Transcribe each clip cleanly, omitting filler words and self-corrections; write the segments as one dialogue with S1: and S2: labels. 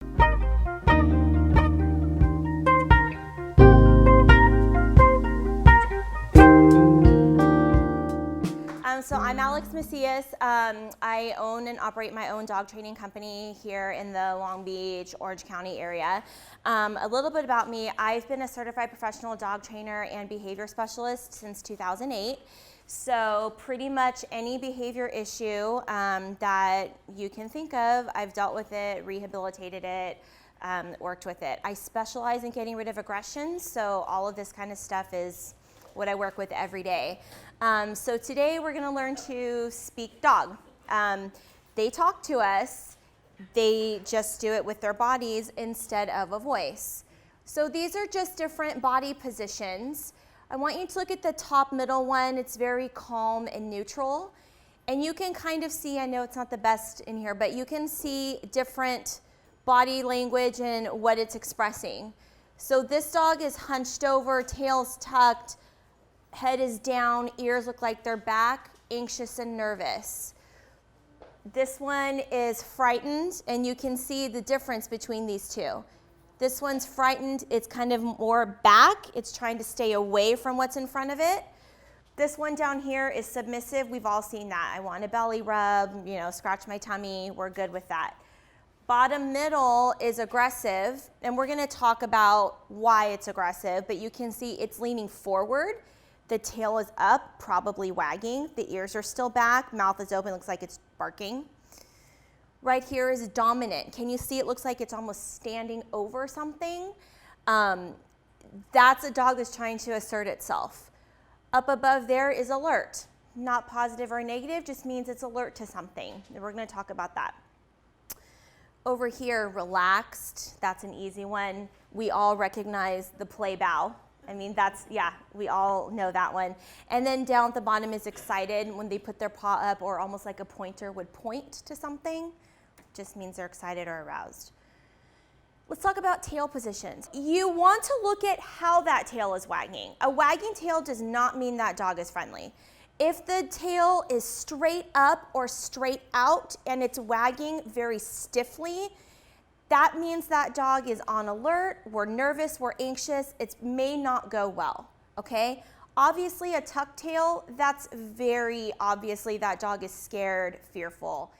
S1: So I'm Macias. I own and operate my own dog training company here in the Long Beach, Orange County area. A little bit about me, I've been a certified professional dog trainer and behavior specialist since 2008. So pretty much any behavior issue that you can think of, I've dealt with it, rehabilitated it, worked with it. I specialize in getting rid of aggression, so all of this kind of stuff is what I work with every day. So today we're going to learn to speak dog. They talk to us, they just do it with their bodies instead of a voice. So these are just different body positions. I want you to look at the top middle one. It's very calm and neutral. And you can kind of see, I know it's not the best in here, but you can see different body language and what it's expressing. So this dog is hunched over, tail's tucked, head is down, ears look like they're back, anxious and nervous. This one is frightened, and you can see the difference between these two. This one's frightened, it's kind of more back, it's trying to stay away from what's in front of it. This one down here is submissive, we've all seen that. I want a belly rub, scratch my tummy, we're good with that. Bottom middle is aggressive, and we're gonna talk about why it's aggressive, but you can see it's leaning forward. The tail is up, probably wagging. The ears are still back, mouth is open, looks like it's barking. Right here is dominant. Can you see it looks like it's almost standing over something? That's a dog that's trying to assert itself. Up above there is alert. Not positive or negative, just means it's alert to something. And we're gonna talk about that. Over here, relaxed, that's an easy one. We all recognize the play bow. I mean, we all know that one. And then down at the bottom is excited when they put their paw up, or almost like a pointer would point to something. Just means they're excited or aroused. Let's talk about tail positions. You want to look at how that tail is wagging. A wagging tail does not mean that dog is friendly. If the tail is straight up or straight out and it's wagging very stiffly, that means that dog is on alert, we're nervous, we're anxious, it may not go well, okay? Obviously a tuck tail, that's very obviously that dog is scared, fearful.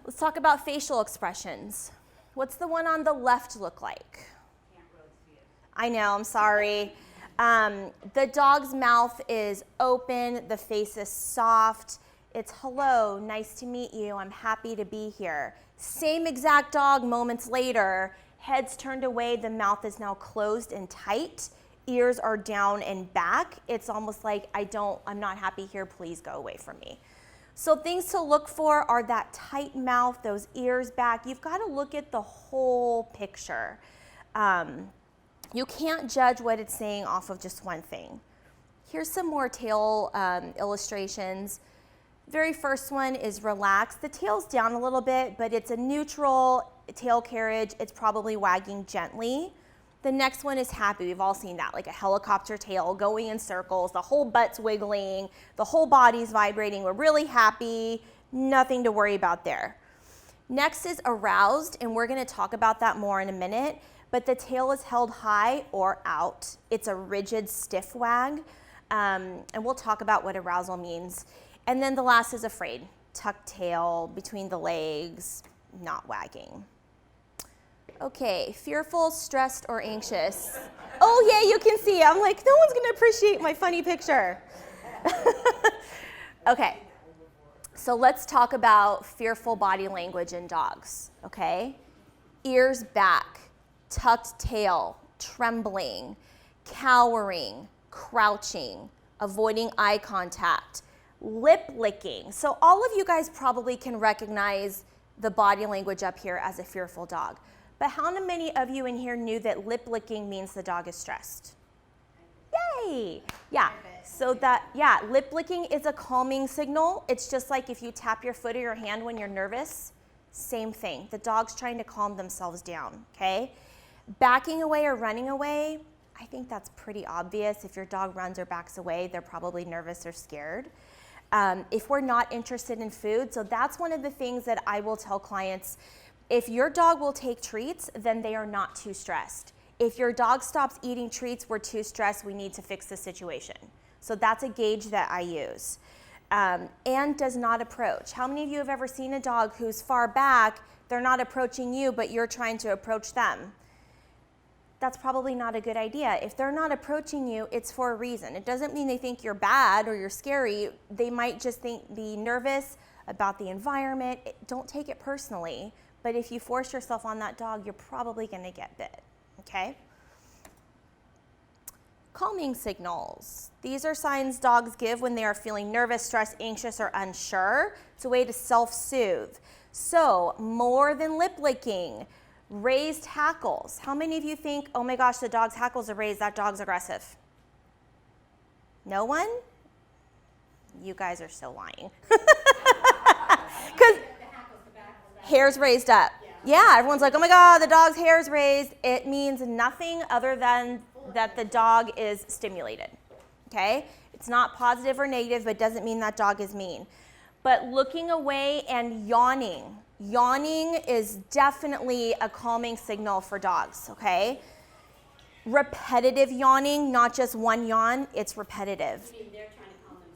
S1: Let's talk about facial expressions. What's the one on the left look like? Can't really see it. I know, I'm sorry. The dog's mouth is open, the face is soft. It's hello, nice to meet you, I'm happy to be here. Same exact dog moments later, head's turned away, the mouth is now closed and tight, ears are down and back. It's almost like I'm not happy here, please go away from me. So things to look for are that tight mouth, those ears back. You've got to look at the whole picture. You can't judge what it's saying off of just one thing. Here's some more tail illustrations. Very first one is relaxed. The tail's down a little bit, but it's a neutral tail carriage. It's probably wagging gently. The next one is happy. We've all seen that, like a helicopter tail going in circles, the whole butt's wiggling, the whole body's vibrating. We're really happy, nothing to worry about there. Next is aroused, and we're gonna talk about that more in a minute, but the tail is held high or out. It's a rigid, stiff wag, and we'll talk about what arousal means. And then the last is afraid. Tucked tail, between the legs, not wagging. Okay, fearful, stressed, or anxious. Oh yeah, you can see. I'm like, no one's gonna appreciate my funny picture. Okay, so let's talk about fearful body language in dogs, okay? Ears back, tucked tail, trembling, cowering, crouching, avoiding eye contact, lip licking. So all of you guys probably can recognize the body language up here as a fearful dog. But how many of you in here knew that lip licking means the dog is stressed? Yay! Yeah, so lip licking is a calming signal. It's just like if you tap your foot or your hand when you're nervous, same thing. The dog's trying to calm themselves down, okay? Backing away or running away, I think that's pretty obvious. If your dog runs or backs away, they're probably nervous or scared. If we're not interested in food, so that's one of the things that I will tell clients. If your dog will take treats, then they are not too stressed. If your dog stops eating treats, we're too stressed, we need to fix the situation. So that's a gauge that I use. And does not approach. How many of you have ever seen a dog who's far back, they're not approaching you, but you're trying to approach them? That's probably not a good idea. If they're not approaching you, it's for a reason. It doesn't mean they think you're bad or you're scary. They might just be nervous about the environment. Don't take it personally. But if you force yourself on that dog, you're probably going to get bit, okay? Calming signals. These are signs dogs give when they are feeling nervous, stressed, anxious, or unsure. It's a way to self-soothe. So, more than lip licking, raised hackles. How many of you think, oh my gosh, the dog's hackles are raised, that dog's aggressive? No one? You guys are still lying. Because hair's raised up. Yeah, everyone's like, oh my God, the dog's hair is raised. It means nothing other than that the dog is stimulated, okay? It's not positive or negative, but doesn't mean that dog is mean. But looking away and yawning. Yawning is definitely a calming signal for dogs, okay? Repetitive yawning, not just one yawn, it's repetitive. You mean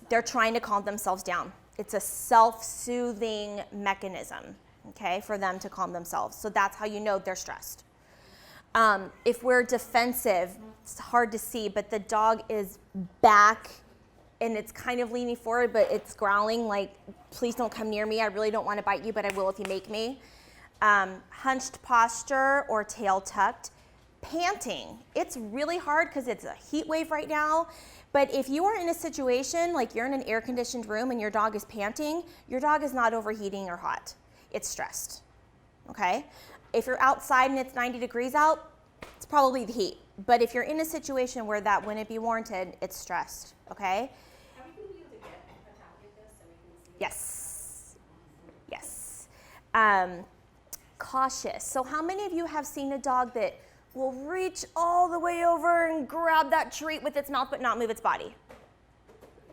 S1: they're trying to calm themselves down. It's a self-soothing mechanism, okay, for them to calm themselves. So that's how you know they're stressed. If we're defensive, it's hard to see, but the dog is back and it's kind of leaning forward, but it's growling like, please don't come near me. I really don't want to bite you, but I will if you make me. Hunched posture or tail tucked. Panting. It's really hard because it's a heat wave right now. But if you are in a situation like you're in an air-conditioned room and your dog is panting, your dog is not overheating or hot. It's stressed, okay? If you're outside and it's 90 degrees out, it's probably the heat. But if you're in a situation where that wouldn't be warranted, it's stressed, okay?
S2: Are we going to be able to get a copy of this so we can see?
S1: Yes. Yes. Cautious. So how many of you have seen a dog that will reach all the way over and grab that treat with its mouth but not move its body?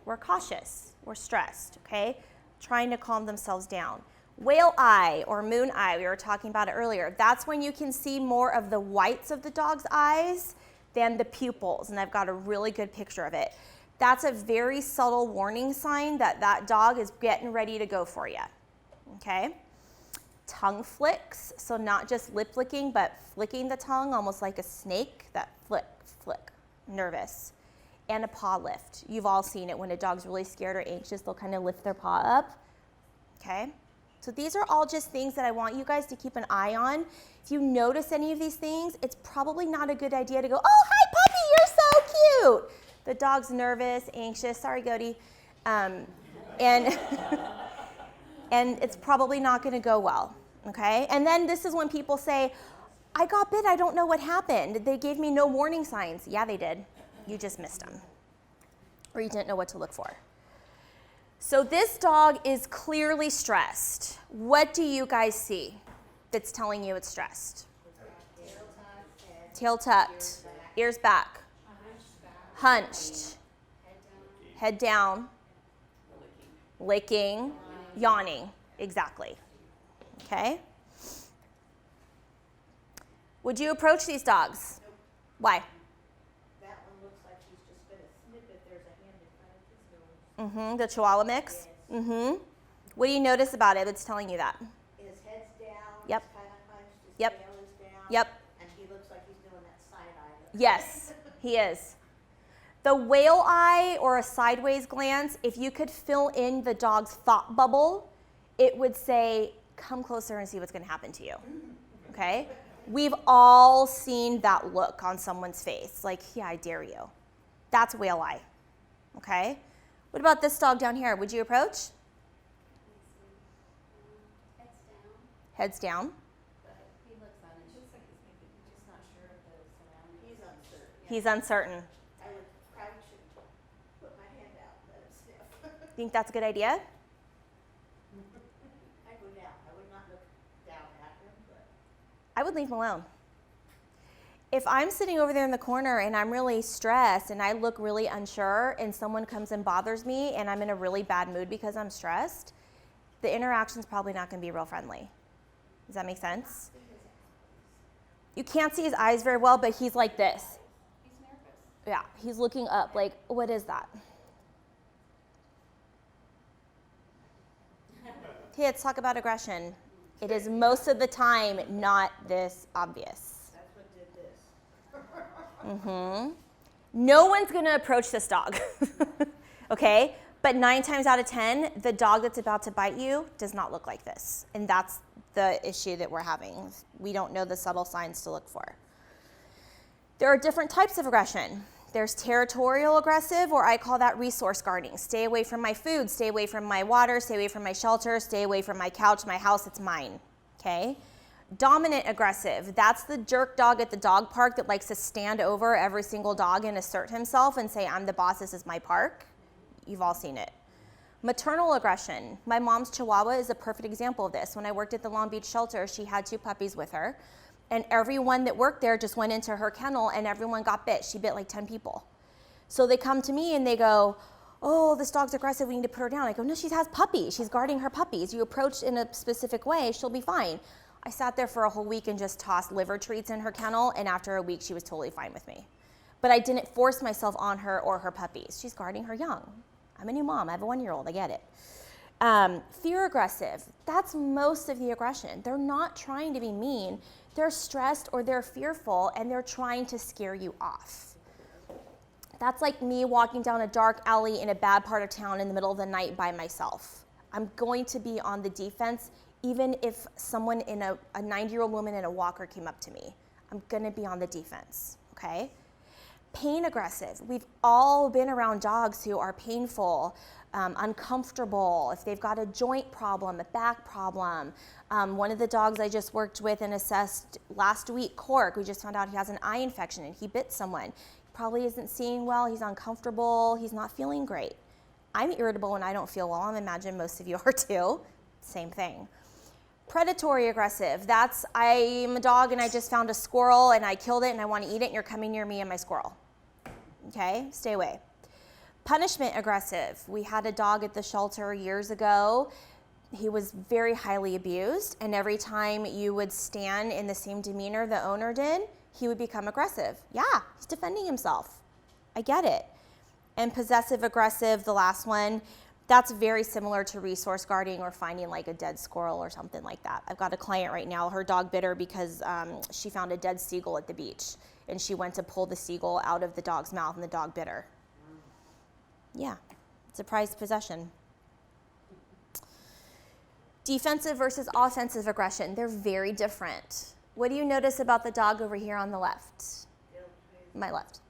S1: We're cautious. We're stressed, okay? Trying to calm themselves down. Whale eye or moon eye, we were talking about it earlier. That's when you can see more of the whites of the dog's eyes than the pupils, and I've got a really good picture of it. That's a very subtle warning sign that that dog is getting ready to go for you, okay? Tongue flicks, so not just lip licking, but flicking the tongue almost like a snake, that flick, flick, nervous. And a paw lift. You've all seen it when a dog's really scared or anxious, they'll kind of lift their paw up, okay? So these are all just things that I want you guys to keep an eye on. If you notice any of these things, it's probably not a good idea to go, oh, hi, puppy, you're so cute. The dog's nervous, anxious, sorry, Goaty. And it's probably not gonna go well, okay? And then this is when people say, I got bit, I don't know what happened. They gave me no warning signs. Yeah, they did. You just missed them. Or you didn't know what to look for. So this dog is clearly stressed. What do you guys see that's telling you it's stressed? Tail tucked, ears back, hunched, head down, licking, yawning. Exactly. Okay? Would you approach these dogs? Why?
S2: That one looks like he's just going to snip it. There's a hand in front of his nose.
S1: The Chihuahua mix?
S2: Yes.
S1: What do you notice about it that's telling you that?
S2: His head's down.
S1: Yep.
S2: He's kind of hunched. His
S1: Yep.
S2: tail is down.
S1: Yep.
S2: And he looks like he's doing that side eye.
S1: Yes, he is. The whale eye or a sideways glance, if you could fill in the dog's thought bubble, it would say, come closer and see what's going to happen to you. Okay? We've all seen that look on someone's face, like, yeah, I dare you. That's whale eye. Okay? What about this dog down here? Would you approach? Heads down.
S2: But he looks unsure. Looks like he's just not sure of the surroundings. He's uncertain. Yeah.
S1: He's uncertain.
S2: I would crouch and put my hand out and let him sniff.
S1: Think that's a good idea?
S2: I go down. I would not look down at him, but
S1: I would leave him alone. If I'm sitting over there in the corner and I'm really stressed and I look really unsure and someone comes and bothers me and I'm in a really bad mood because I'm stressed, the interaction's probably not going to be real friendly. Does that make sense? You can't see his eyes very well, but he's like this.
S2: He's nervous.
S1: Yeah, he's looking up like, what is that? Okay, let's talk about aggression. It is most of the time not this obvious.
S2: That's what did this.
S1: No one's gonna approach this dog, okay? But 9 times out of 10, the dog that's about to bite you does not look like this. And that's the issue that we're having. We don't know the subtle signs to look for. There are different types of aggression. There's territorial aggressive, or I call that resource guarding. Stay away from my food, stay away from my water, stay away from my shelter, stay away from my couch, my house, it's mine, okay? Dominant aggressive, that's the jerk dog at the dog park that likes to stand over every single dog and assert himself and say, I'm the boss, this is my park. You've all seen it. Maternal aggression. My mom's Chihuahua is a perfect example of this. When I worked at the Long Beach shelter, she had 2 puppies with her, and everyone that worked there just went into her kennel and everyone got bit. She bit like 10 people. So they come to me and they go, oh, this dog's aggressive, we need to put her down. I go, no, she has puppies. She's guarding her puppies. You approach in a specific way, she'll be fine. I sat there for a whole week and just tossed liver treats in her kennel, and after a week, she was totally fine with me. But I didn't force myself on her or her puppies. She's guarding her young. I'm a new mom, I have a 1-year-old, I get it. Fear aggressive, that's most of the aggression. They're not trying to be mean, they're stressed or they're fearful and they're trying to scare you off. That's like me walking down a dark alley in a bad part of town in the middle of the night by myself. I'm going to be on the defense even if someone in a 90-year-old woman in a walker came up to me. I'm gonna be on the defense, okay? Pain aggressive. We've all been around dogs who are painful, uncomfortable, if they've got a joint problem, a back problem. One of the dogs I just worked with and assessed last week, Cork, we just found out he has an eye infection and he bit someone. He probably isn't seeing well, he's uncomfortable, he's not feeling great. I'm irritable when I don't feel well, I imagine most of you are too. Same thing. Predatory aggressive, that's I'm a dog and I just found a squirrel and I killed it and I want to eat it and you're coming near me and my squirrel. Okay, stay away. Punishment aggressive, we had a dog at the shelter years ago. He was very highly abused, and every time you would stand in the same demeanor the owner did, he would become aggressive. Yeah, he's defending himself. I get it. And possessive aggressive, the last one, that's very similar to resource guarding or finding like a dead squirrel or something like that. I've got a client right now, her dog bit her because she found a dead seagull at the beach, and she went to pull the seagull out of the dog's mouth and the dog bit her. Yeah, it's a prized possession. Defensive versus offensive aggression, they're very different. What do you notice about the dog over here on the left? My left.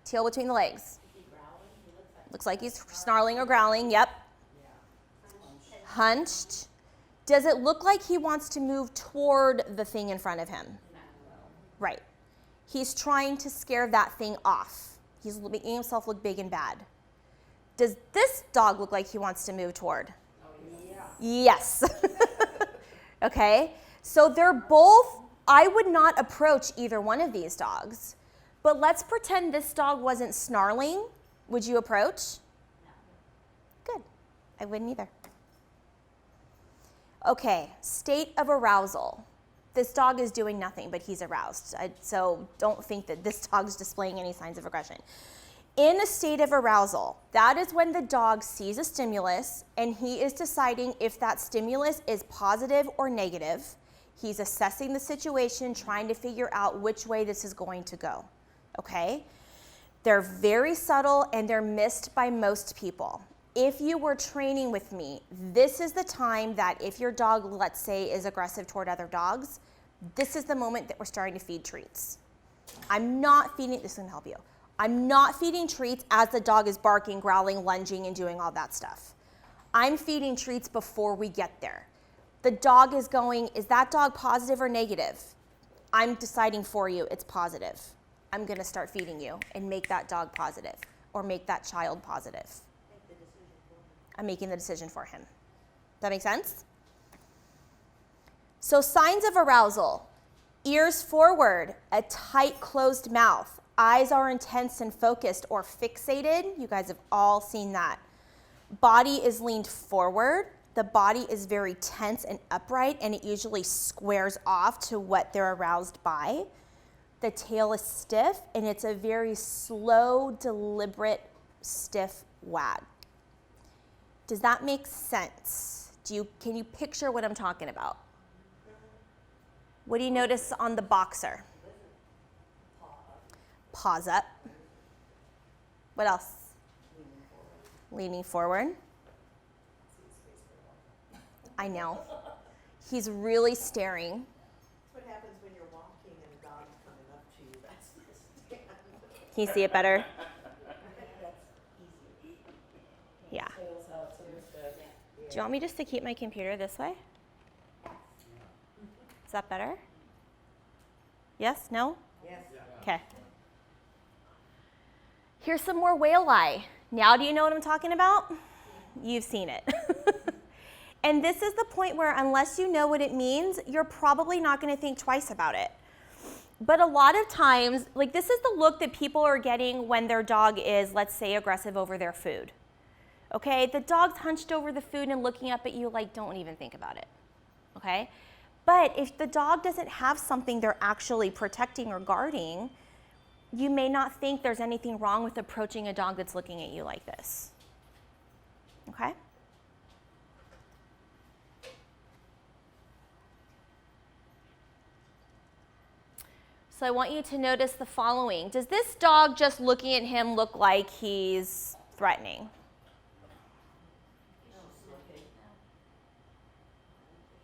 S1: Tail between the legs. Looks like he's snarling or growling, yep. Hunched. Does it look like he wants to move toward the thing in front of him? Right. He's trying to scare that thing off. He's making himself look big and bad. Does this dog look like he wants to move toward? Yes. Okay, so they're both, I would not approach either one of these dogs, but let's pretend this dog wasn't snarling. Would you approach? No. Good, I wouldn't either. Okay, state of arousal. This dog is doing nothing, but he's aroused. So don't think that this dog's displaying any signs of aggression. In a state of arousal, that is when the dog sees a stimulus and he is deciding if that stimulus is positive or negative. He's assessing the situation, trying to figure out which way this is going to go, okay? They're very subtle and they're missed by most people. If you were training with me, this is the time that if your dog, let's say, is aggressive toward other dogs, this is the moment that we're starting to feed treats. I'm not feeding, this is gonna help you. I'm not feeding treats as the dog is barking, growling, lunging, and doing all that stuff. I'm feeding treats before we get there. The dog is going, is that dog positive or negative? I'm deciding for you, it's positive. I'm gonna start feeding you and make that dog positive or make that child positive. I'm making the decision for him. Does that make sense? So signs of arousal, ears forward, a tight closed mouth, eyes are intense and focused or fixated. You guys have all seen that. Body is leaned forward, the body is very tense and upright, and it usually squares off to what they're aroused by. The tail is stiff, and it's a very slow, deliberate, stiff wag. Does that make sense? Can you picture what I'm talking about? What do you notice on the boxer? Paws up. What else? Leaning forward. I know. He's really staring.
S2: That's what happens when you're walking and a dog's coming up to you. That's the stand.
S1: Can you see it better?
S2: That's easy.
S1: Yeah.
S2: Tails out, so it's
S1: Do you want me just to keep my computer this way? Is that better? Yes? No?
S2: Yes.
S1: Okay. Here's some more whale eye. Now do you know what I'm talking about? You've seen it. And this is the point where unless you know what it means, you're probably not going to think twice about it. But a lot of times, like this is the look that people are getting when their dog is, let's say, aggressive over their food. Okay, the dog's hunched over the food and looking up at you like, don't even think about it. Okay? But if the dog doesn't have something they're actually protecting or guarding, you may not think there's anything wrong with approaching a dog that's looking at you like this. Okay? So I want you to notice the following. Does this dog just looking at him look like he's threatening?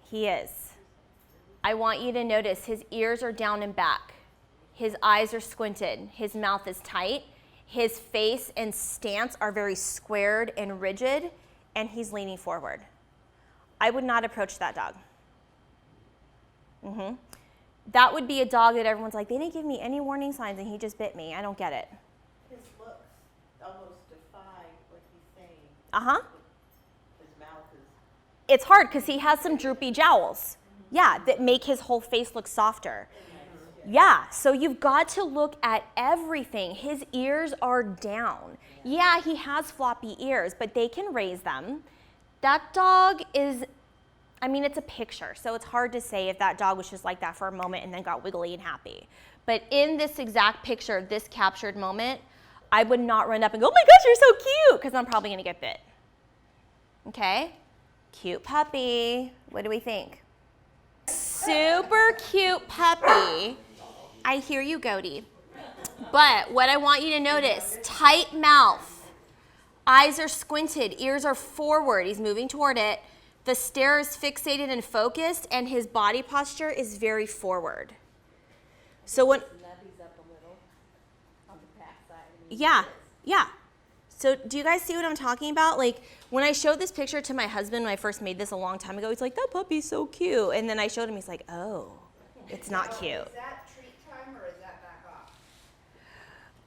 S1: He is. I want you to notice his ears are down and back. His eyes are squinted. His mouth is tight. His face and stance are very squared and rigid, and he's leaning forward. I would not approach that dog. That would be a dog that everyone's like, they didn't give me any warning signs and he just bit me. I don't get it.
S2: His looks almost defy what he's saying.
S1: Uh-huh.
S2: His mouth is.
S1: It's hard because he has some droopy jowls. Yeah, that make his whole face look softer. Yeah, so you've got to look at everything. His ears are down. Yeah, he has floppy ears, but they can raise them. That dog is, I mean, it's a picture, so it's hard to say if that dog was just like that for a moment and then got wiggly and happy. But in this exact picture, this captured moment, I would not run up and go, oh my gosh, you're so cute, because I'm probably going to get bit. Okay? Cute puppy. What do we think? Super cute puppy. I hear you, Goaty. But what I want you to notice, tight mouth, eyes are squinted, ears are forward, he's moving toward it. The stare is fixated and focused, and his body posture is very forward. So when,
S2: Nubby's up a little on the backside.
S1: yeah. So do you guys see what I'm talking about? Like when I showed this picture to my husband when I first made this a long time ago, he's like, that puppy's so cute. And then I showed him, he's like, oh, it's not cute.
S2: Is that treat time or is that back off?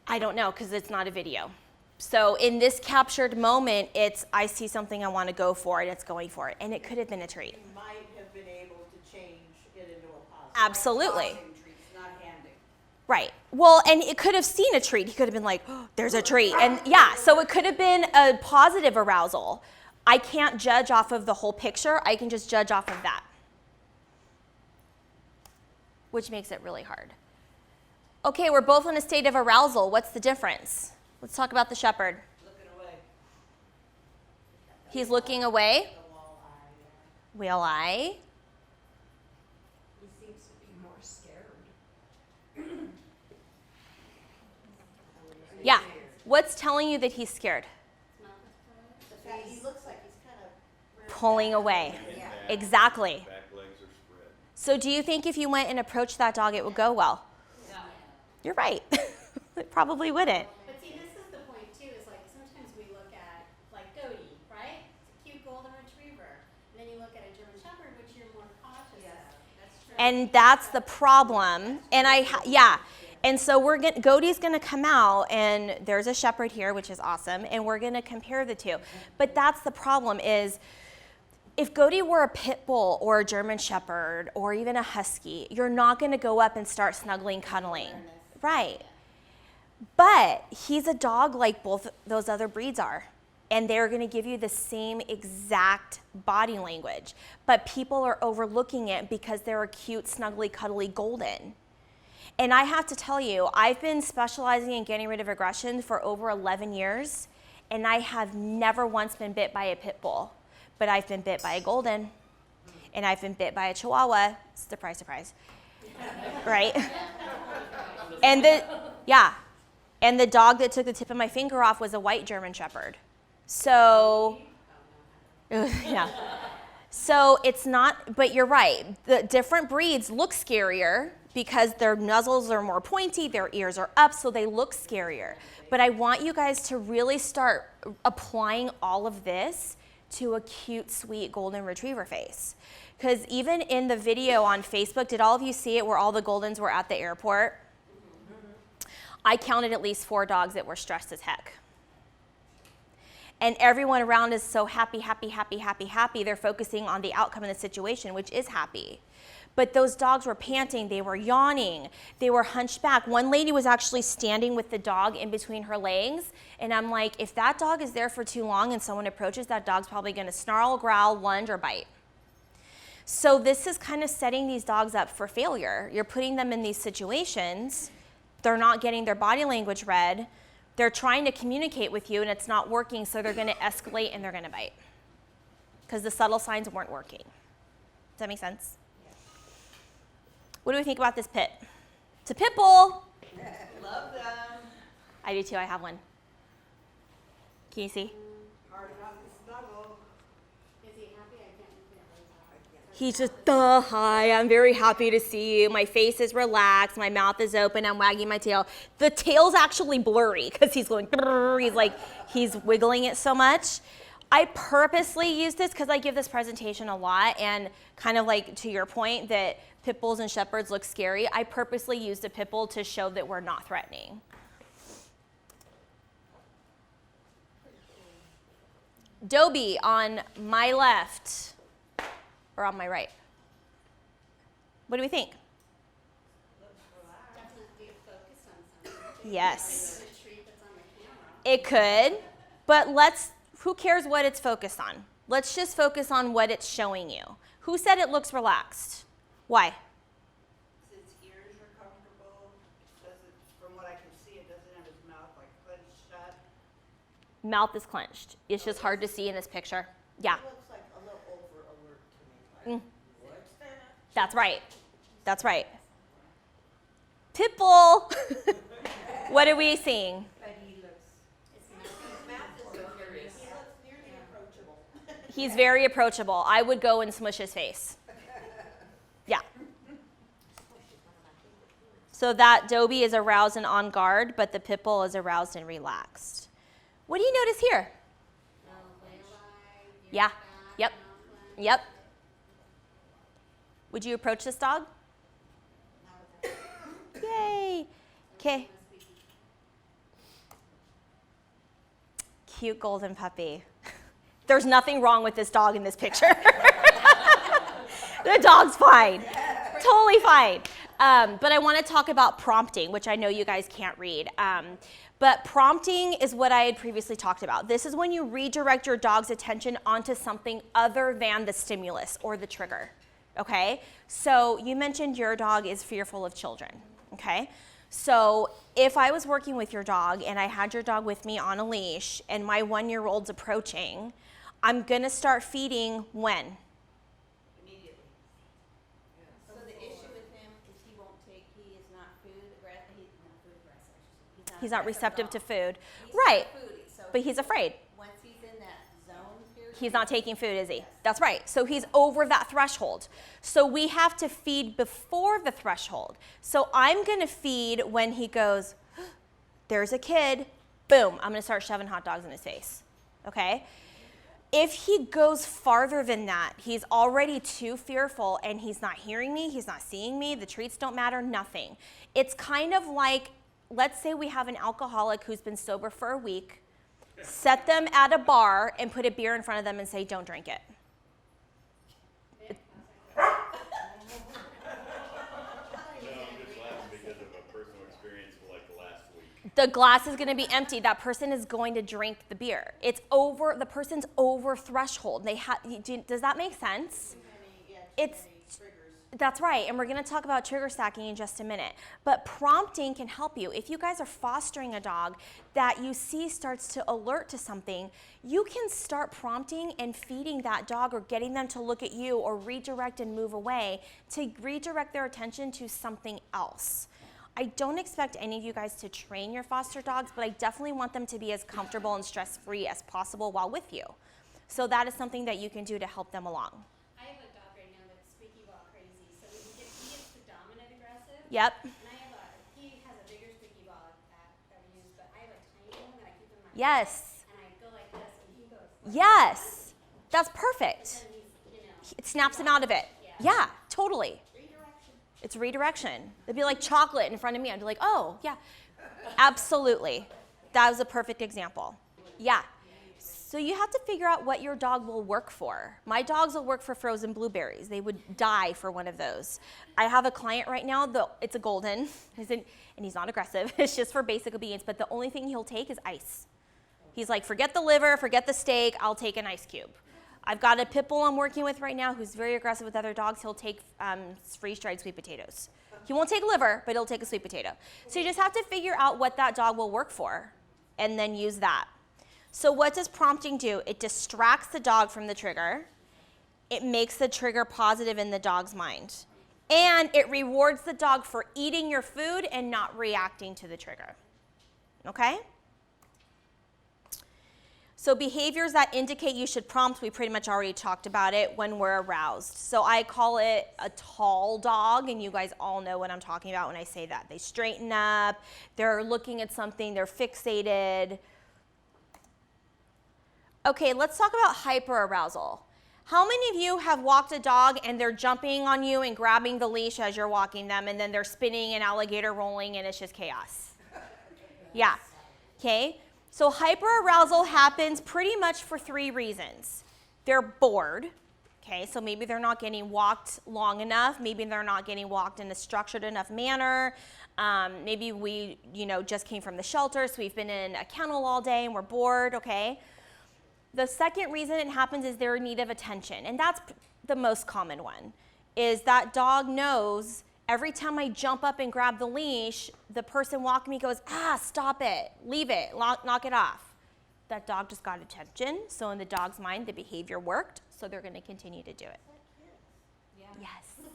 S1: I don't know because it's not a video. So in this captured moment, it's I see something I want to go for and it's going for it. And it could have been a treat.
S2: You might have been able to change it into a positive.
S1: Absolutely.
S2: Treats, not handing.
S1: Right. Well, and it could have seen a treat. He could have been like, oh, there's a treat. And yeah, so it could have been a positive arousal. I can't judge off of the whole picture. I can just judge off of that, which makes it really hard. Okay, we're both in a state of arousal. What's the difference? Let's talk about the shepherd.
S2: Looking away.
S1: He's looking away.
S2: The wall eye.
S1: Whale eye.
S2: He seems to be more scared.
S1: Yeah. What's telling you that he's scared?
S2: The fact he looks like he's kind of
S1: Pulling away.
S2: Yeah.
S1: Exactly.
S3: Back legs are spread.
S1: So do you think if you went and approached that dog, it would go well?
S4: No.
S1: You're right. It probably wouldn't.
S4: But see, this is the point too, is like sometimes we look at like Goaty, right? It's a cute golden retriever. And then you look at a German Shepherd, which you're more cautious of. That's true.
S1: And that's the problem. And yeah. And so Goaty's gonna come out, and there's a shepherd here, which is awesome, and we're gonna compare the two. But that's the problem is, if Goaty were a pit bull or a German shepherd or even a husky, you're not gonna go up and start snuggling, cuddling. Right. But he's a dog like both those other breeds are. and they're going to give you the same exact body language. But people are overlooking it because they're a cute, snuggly, cuddly golden. And I have to tell you, I've been specializing in getting rid of aggression for over 11 years, and I have never once been bit by a pit bull. But I've been bit by a golden, and I've been bit by a chihuahua. Surprise, surprise. Right? And the dog that took the tip of my finger off was a white German Shepherd. So, yeah. So it's not, but you're right. The different breeds look scarier because their muzzles are more pointy, their ears are up, so they look scarier. But I want you guys to really start applying all of this to a cute, sweet golden retriever face. Because even in the video on Facebook, did all of you see it where all the Goldens were at the airport? I counted at least 4 dogs that were stressed as heck. And everyone around is so happy, happy, happy, happy, happy. They're focusing on the outcome of the situation, which is happy. But those dogs were panting, they were yawning, they were hunched back. One lady was actually standing with the dog in between her legs, and I'm like, if that dog is there for too long and someone approaches, that dog's probably gonna snarl, growl, lunge, or bite. So this is kind of setting these dogs up for failure. You're putting them in these situations, they're not getting their body language read, they're trying to communicate with you and it's not working, so they're gonna escalate and they're gonna bite. Because the subtle signs weren't working. Does that make sense? What do we think about this pit? It's a pit bull.
S2: Love them.
S1: I do too, I have one. Can you see?
S2: Hard enough to snuggle.
S4: Is he happy? I can't really tell.
S1: He's just, hi, I'm very happy to see you. My face is relaxed, my mouth is open, I'm wagging my tail. The tail's actually blurry because he's going, he's wiggling it so much. I purposely use this because I give this presentation a lot, and kind of like to your point that pit bulls and shepherds look scary, I purposely used a pit bull to show that we're not threatening. Dobie on my left, or on my right? What do we think?
S4: Definitely focus on something.
S1: Yes.
S4: Like the treat that's on the camera.
S1: It could, but who cares what it's focused on? Let's just focus on what it's showing you. Who said it looks relaxed? Why?
S2: His ears are comfortable. From what I can see, it doesn't have his mouth like clenched shut.
S1: Mouth is clenched. It's just hard to see in this picture. Yeah,
S2: It looks like a little over alert to me. Like, what's that?
S1: that's right. That's right. Pit bull. What are we seeing?
S2: But he looks. His mouth is so curious. He looks nearly approachable.
S1: He's very approachable. I would go and smush his face. Yeah. So that Dobie is aroused and on guard, but the pit bull is aroused and relaxed. What do you notice here? Yeah. Yep. Yep. Would you approach this dog? Yay. Okay. Cute golden puppy. There's nothing wrong with this dog in this picture. The dog's fine. Totally fine. But I want to talk about prompting, which I know you guys can't read. But prompting is what I had previously talked about. This is when you redirect your dog's attention onto something other than the stimulus or the trigger, okay? So you mentioned your dog is fearful of children, okay? So if I was working with your dog and I had your dog with me on a leash and my 1-year-old's approaching, I'm gonna start feeding when?
S2: Immediately. So the issue with him is he is not food aggressive.
S1: He's not receptive to food.
S2: He's
S1: Right,
S2: not foodie, so
S1: but he's afraid.
S2: once he's in that zone period.
S1: He's not taking food, is he? That's right. So he's over that threshold. So we have to feed before the threshold. So I'm going to feed when he goes, there's a kid, boom, I'm going to start shoving hot dogs in his face, okay? If he goes farther than that, he's already too fearful and he's not hearing me, he's not seeing me, the treats don't matter, nothing. It's kind of like, let's say we have an alcoholic who's been sober for a week, set them at a bar and put a beer in front of them and say, don't drink it.
S3: No, I'm just laughing because of a personal experience for like the last week.
S1: The glass is going to be empty. That person is going to drink the beer. It's over, the person's over threshold. Does that make sense? It's That's right, and we're going to talk about trigger stacking in just a minute. But prompting can help you. If you guys are fostering a dog that you see starts to alert to something, you can start prompting and feeding that dog or getting them to look at you or redirect and move away to redirect their attention to something else. I don't expect any of you guys to train your foster dogs, but I definitely want them to be as comfortable and stress-free as possible while with you. So that is something that you can do to help them along.
S4: I have a dog right now that's squeaky ball crazy. So he gets the dominant aggressive.
S1: Yep.
S4: And he has a bigger squeaky ball that we use, but I have a tiny one that I keep in my
S1: Yes.
S4: and I go like this and he goes like
S1: Yes. That's perfect.
S4: and he's,
S1: It snaps them out of it. Yeah, totally.
S2: Redirection.
S1: It's redirection. It'd be like chocolate in front of me. I'd be like, oh, yeah. Absolutely. That was a perfect example. Yeah. So you have to figure out what your dog will work for. My dogs will work for frozen blueberries. They would die for one of those. I have a client right now, it's a golden, and he's not aggressive. It's just for basic obedience, but the only thing he'll take is ice. He's like, forget the liver, forget the steak, I'll take an ice cube. I've got a pit bull I'm working with right now who's very aggressive with other dogs. He'll take freeze-dried sweet potatoes. He won't take liver, but he'll take a sweet potato. So you just have to figure out what that dog will work for and then use that. So what does prompting do? It distracts the dog from the trigger. It makes the trigger positive in the dog's mind. And it rewards the dog for eating your food and not reacting to the trigger. Okay? So behaviors that indicate you should prompt, we pretty much already talked about it when we're aroused. So I call it a tall dog, and you guys all know what I'm talking about when I say that. They straighten up, they're looking at something, they're fixated. Okay, let's talk about hyperarousal. How many of you have walked a dog and they're jumping on you and grabbing the leash as you're walking them, and then they're spinning an alligator rolling and it's just chaos? Yeah, okay. So hyperarousal happens pretty much for 3 reasons. They're bored, okay, so maybe they're not getting walked long enough, maybe they're not getting walked in a structured enough manner, maybe we just came from the shelter, so we've been in a kennel all day and we're bored, okay. The second reason it happens is they're in need of attention, and that's the most common one, is that dog knows every time I jump up and grab the leash, the person walking me goes, stop it, leave it, knock it off. That dog just got attention, so in the dog's mind, the behavior worked, so they're gonna continue to do it.
S4: yeah.
S1: Yes.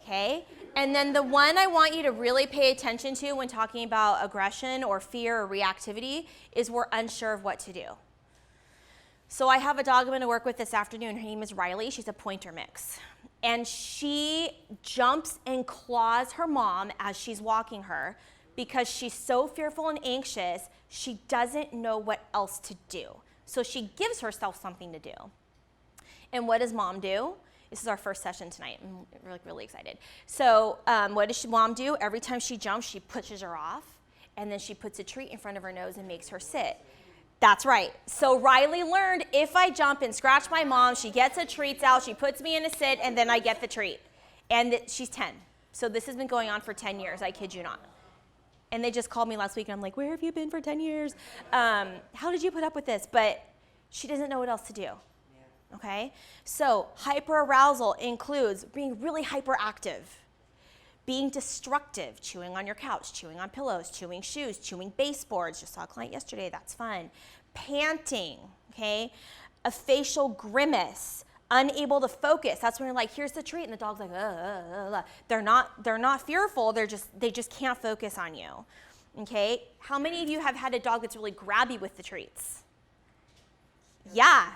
S1: Okay, and then the one I want you to really pay attention to when talking about aggression or fear or reactivity is we're unsure of what to do. So I have a dog I'm gonna work with this afternoon. Her name is Riley. She's a pointer mix. And she jumps and claws her mom as she's walking her because she's so fearful and anxious, she doesn't know what else to do. So she gives herself something to do. And what does mom do? This is our first session tonight. I'm really excited. So what does mom do? Every time she jumps, she pushes her off, and then she puts a treat in front of her nose and makes her sit. That's right. So Riley learned if I jump and scratch my mom, she gets her treats out, she puts me in a sit, and then I get the treat. And she's 10. So this has been going on for 10 years, I kid you not. And they just called me last week, and I'm like, where have you been for 10 years? How did you put up with this? But she doesn't know what else to do. Okay? So hyperarousal includes being really hyperactive, being destructive, chewing on your couch, chewing on pillows, chewing shoes, chewing baseboards. Just saw a client yesterday, that's fun. Panting, okay? A facial grimace, unable to focus. That's when you're like, here's the treat, and the dog's like, They're not fearful, they just can't focus on you, okay? How many of you have had a dog that's really grabby with the treats? Yeah.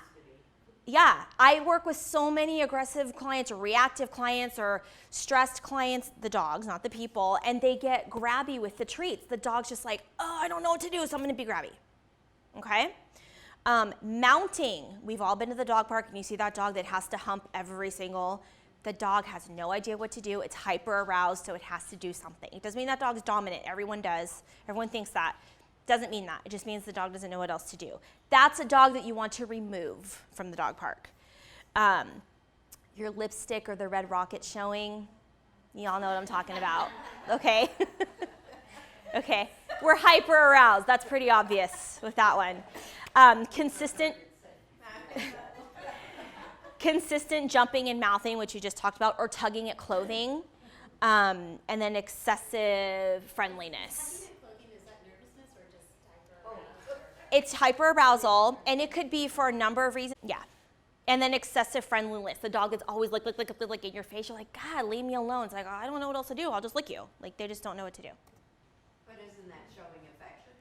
S1: Yeah, I work with so many aggressive clients or reactive clients or stressed clients, the dogs, not the people, and they get grabby with the treats. The dog's just like, I don't know what to do, so I'm gonna be grabby, okay? Mounting, we've all been to the dog park and you see that dog that has to hump the dog has no idea what to do, it's hyper aroused, so it has to do something. It doesn't mean that dog's dominant, everyone does, everyone thinks that. Doesn't mean that. It just means the dog doesn't know what else to do. That's a dog that you want to remove from the dog park. Your lipstick or the red rocket showing, you all know what I'm talking about, okay? Okay, We're hyper aroused. That's pretty obvious with that one. Consistent jumping and mouthing, which you just talked about, or tugging at clothing, and then excessive friendliness.
S4: Tugging at clothing, is that nervousness or just hyper-arousal?
S1: It's hyperarousal, and it could be for a number of reasons. Yeah. And then excessive friendliness. The dog is always lick in your face. You're like, God, leave me alone. It's like, oh, I don't know what else to do. I'll just lick you. Like, they just don't know what to do.
S2: But isn't that showing affection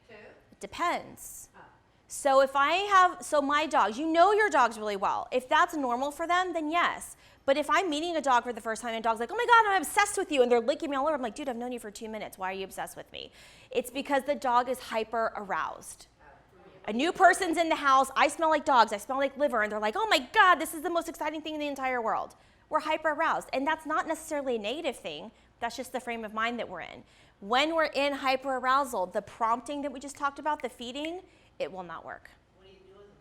S2: too?
S1: It depends.
S2: Oh.
S1: So my dogs, you know your dogs really well. If that's normal for them, then yes. But if I'm meeting a dog for the first time and a dog's like, oh my God, I'm obsessed with you, and they're licking me all over, I'm like, dude, I've known you for 2 minutes. Why are you obsessed with me? It's because the dog is hyper aroused. A new person's in the house, I smell like dogs, I smell like liver, and they're like, oh my God, this is the most exciting thing in the entire world. We're hyper aroused, and that's not necessarily a negative thing, that's just the frame of mind that we're in. When we're in hyper arousal, the prompting that we just talked about, the feeding, it will not work.
S2: What do you do with them?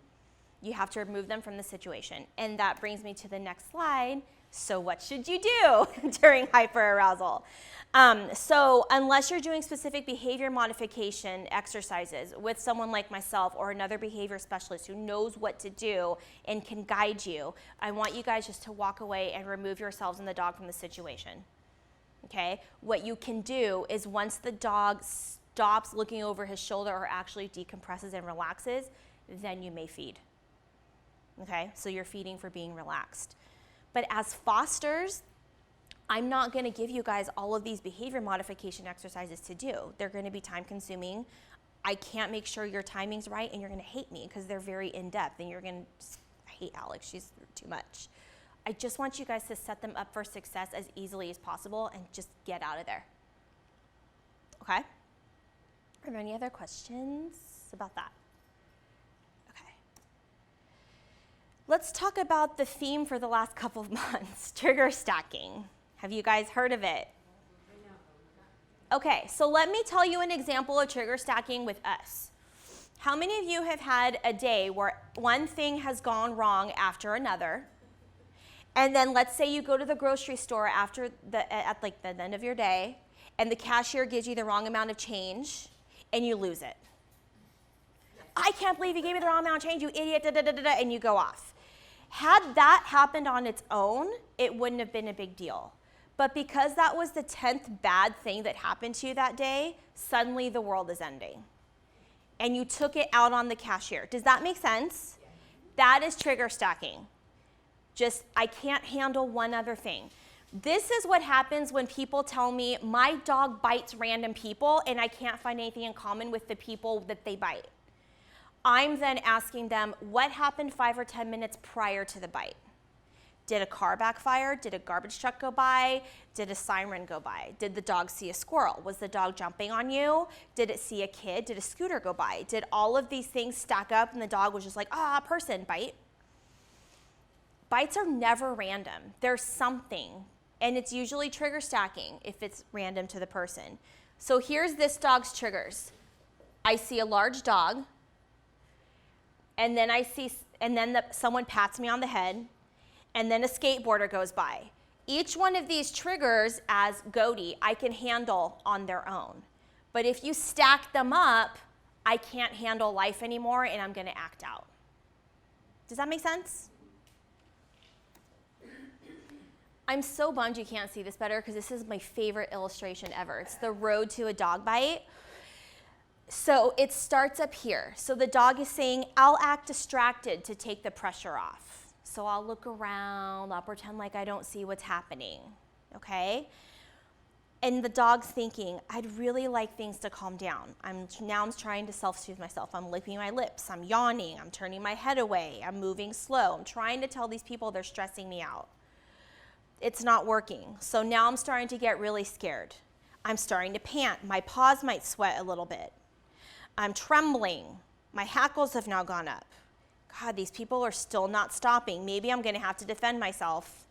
S1: You have to remove them from the situation. And that brings me to the next slide. So what should you do during hyperarousal? So unless you're doing specific behavior modification exercises with someone like myself or another behavior specialist who knows what to do and can guide you, I want you guys just to walk away and remove yourselves and the dog from the situation. Okay? What you can do is once the dog stops looking over his shoulder or actually decompresses and relaxes, then you may feed. Okay? So you're feeding for being relaxed. But as fosters, I'm not going to give you guys all of these behavior modification exercises to do. They're going to be time consuming. I can't make sure your timing's right, and you're going to hate me because they're very in-depth, and you're going to hate Alex. She's too much. I just want you guys to set them up for success as easily as possible and just get out of there. Okay? Are there any other questions about that? Let's talk about the theme for the last couple of months, trigger stacking. Have you guys heard of it? Okay, so let me tell you an example of trigger stacking with us. How many of you have had a day where one thing has gone wrong after another, and then let's say you go to the grocery store at the end of your day, and the cashier gives you the wrong amount of change, and you lose it. I can't believe you gave me the wrong amount of change, you idiot, and you go off. Had that happened on its own, it wouldn't have been a big deal. But because that was the 10th bad thing that happened to you that day, suddenly the world is ending. And you took it out on the cashier. Does that make sense? Yeah. That is trigger stacking. Just, I can't handle one other thing. This is what happens when people tell me, my dog bites random people and I can't find anything in common with the people that they bite. I'm then asking them, what happened 5 or 10 minutes prior to the bite? Did a car backfire? Did a garbage truck go by? Did a siren go by? Did the dog see a squirrel? Was the dog jumping on you? Did it see a kid? Did a scooter go by? Did all of these things stack up and the dog was just like, person, bite? Bites are never random. There's something, and it's usually trigger stacking if it's random to the person. So here's this dog's triggers. I see a large dog, and then someone pats me on the head, and then a skateboarder goes by. Each one of these triggers as Goaty, I can handle on their own. But if you stack them up, I can't handle life anymore, and I'm gonna act out. Does that make sense? I'm so bummed you can't see this better because this is my favorite illustration ever. It's the road to a dog bite. So it starts up here. So the dog is saying, I'll act distracted to take the pressure off. So I'll look around, I'll pretend like I don't see what's happening, okay? And the dog's thinking, I'd really like things to calm down. I'm trying to self-soothe myself. I'm licking my lips, I'm yawning, I'm turning my head away, I'm moving slow. I'm trying to tell these people they're stressing me out. It's not working. So now I'm starting to get really scared. I'm starting to pant. My paws might sweat a little bit. I'm trembling. My hackles have now gone up. God, these people are still not stopping. Maybe I'm gonna have to defend myself.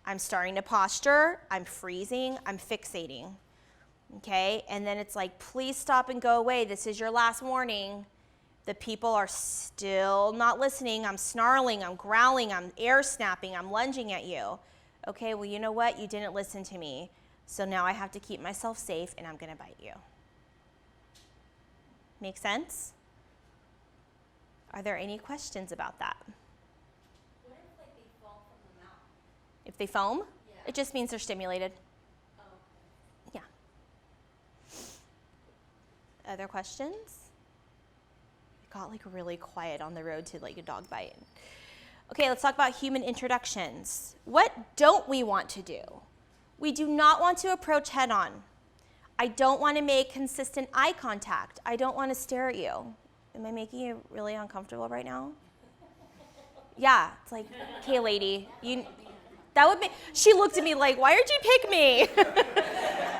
S1: I'm starting to posture. I'm freezing. I'm fixating. Okay, and then it's like, please stop and go away. This is your last warning. The people are still not listening. I'm snarling. I'm growling. I'm air snapping. I'm lunging at you. Okay, well, you know what? You didn't listen to me. So now I have to keep myself safe, and I'm gonna bite you. Make sense? Are there any questions about that?
S4: What if like they fall from the mouth?
S1: If they foam,
S4: Yeah.
S1: it just means they're stimulated.
S4: Oh,
S1: Yeah. Other questions? It got like really quiet on the road to like a dog bite. Okay, let's talk about human introductions. What don't we want to do? We do not want to approach head on. I don't want to make consistent eye contact. I don't want to stare at you. Am I making you really uncomfortable right now? Yeah, it's like, okay, lady, that would be, she looked at me like, why did you pick me?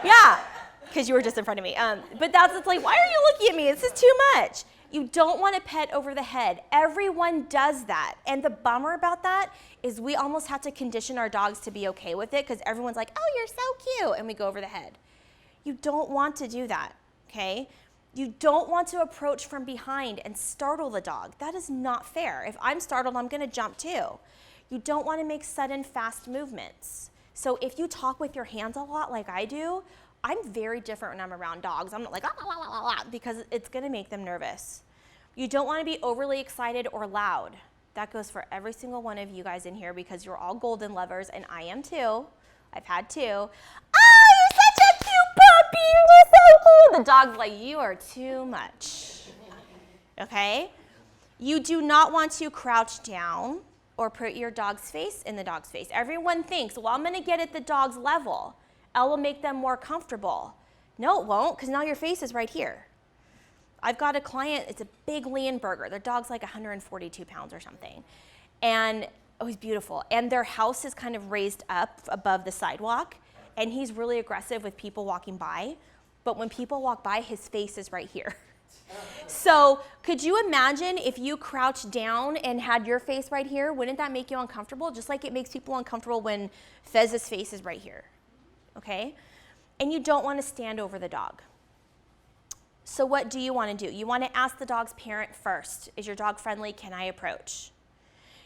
S1: Yeah, because you were just in front of me. But it's like, why are you looking at me? This is too much. You don't want to pet over the head. Everyone does that. And the bummer about that is we almost have to condition our dogs to be okay with it because everyone's like, oh, you're so cute, and we go over the head. You don't want to do that, okay? You don't want to approach from behind and startle the dog. That is not fair. If I'm startled, I'm gonna jump too. You don't want to make sudden, fast movements. So if you talk with your hands a lot like I do, I'm very different when I'm around dogs. I'm not like, ah, la, la, la, la, because it's gonna make them nervous. You don't want to be overly excited or loud. That goes for every single one of you guys in here because you're all golden lovers, and I am too. I've had two. Oh, you're such a cute puppy. You're so cute. The dog's like, you are too much. Okay? You do not want to crouch down or put your dog's face in the dog's face. Everyone thinks, well, I'm going to get at the dog's level. I will make them more comfortable. No, it won't, because now your face is right here. I've got a client, it's a big Leonberger. Their dog's like 142 pounds or something. And oh, he's beautiful. And their house is kind of raised up above the sidewalk. And he's really aggressive with people walking by. But when people walk by, his face is right here. So could you imagine if you crouched down and had your face right here? Wouldn't that make you uncomfortable? Just like it makes people uncomfortable when Fez's face is right here. Okay? And you don't want to stand over the dog. So what do you want to do? You want to ask the dog's parent first. Is your dog friendly? Can I approach?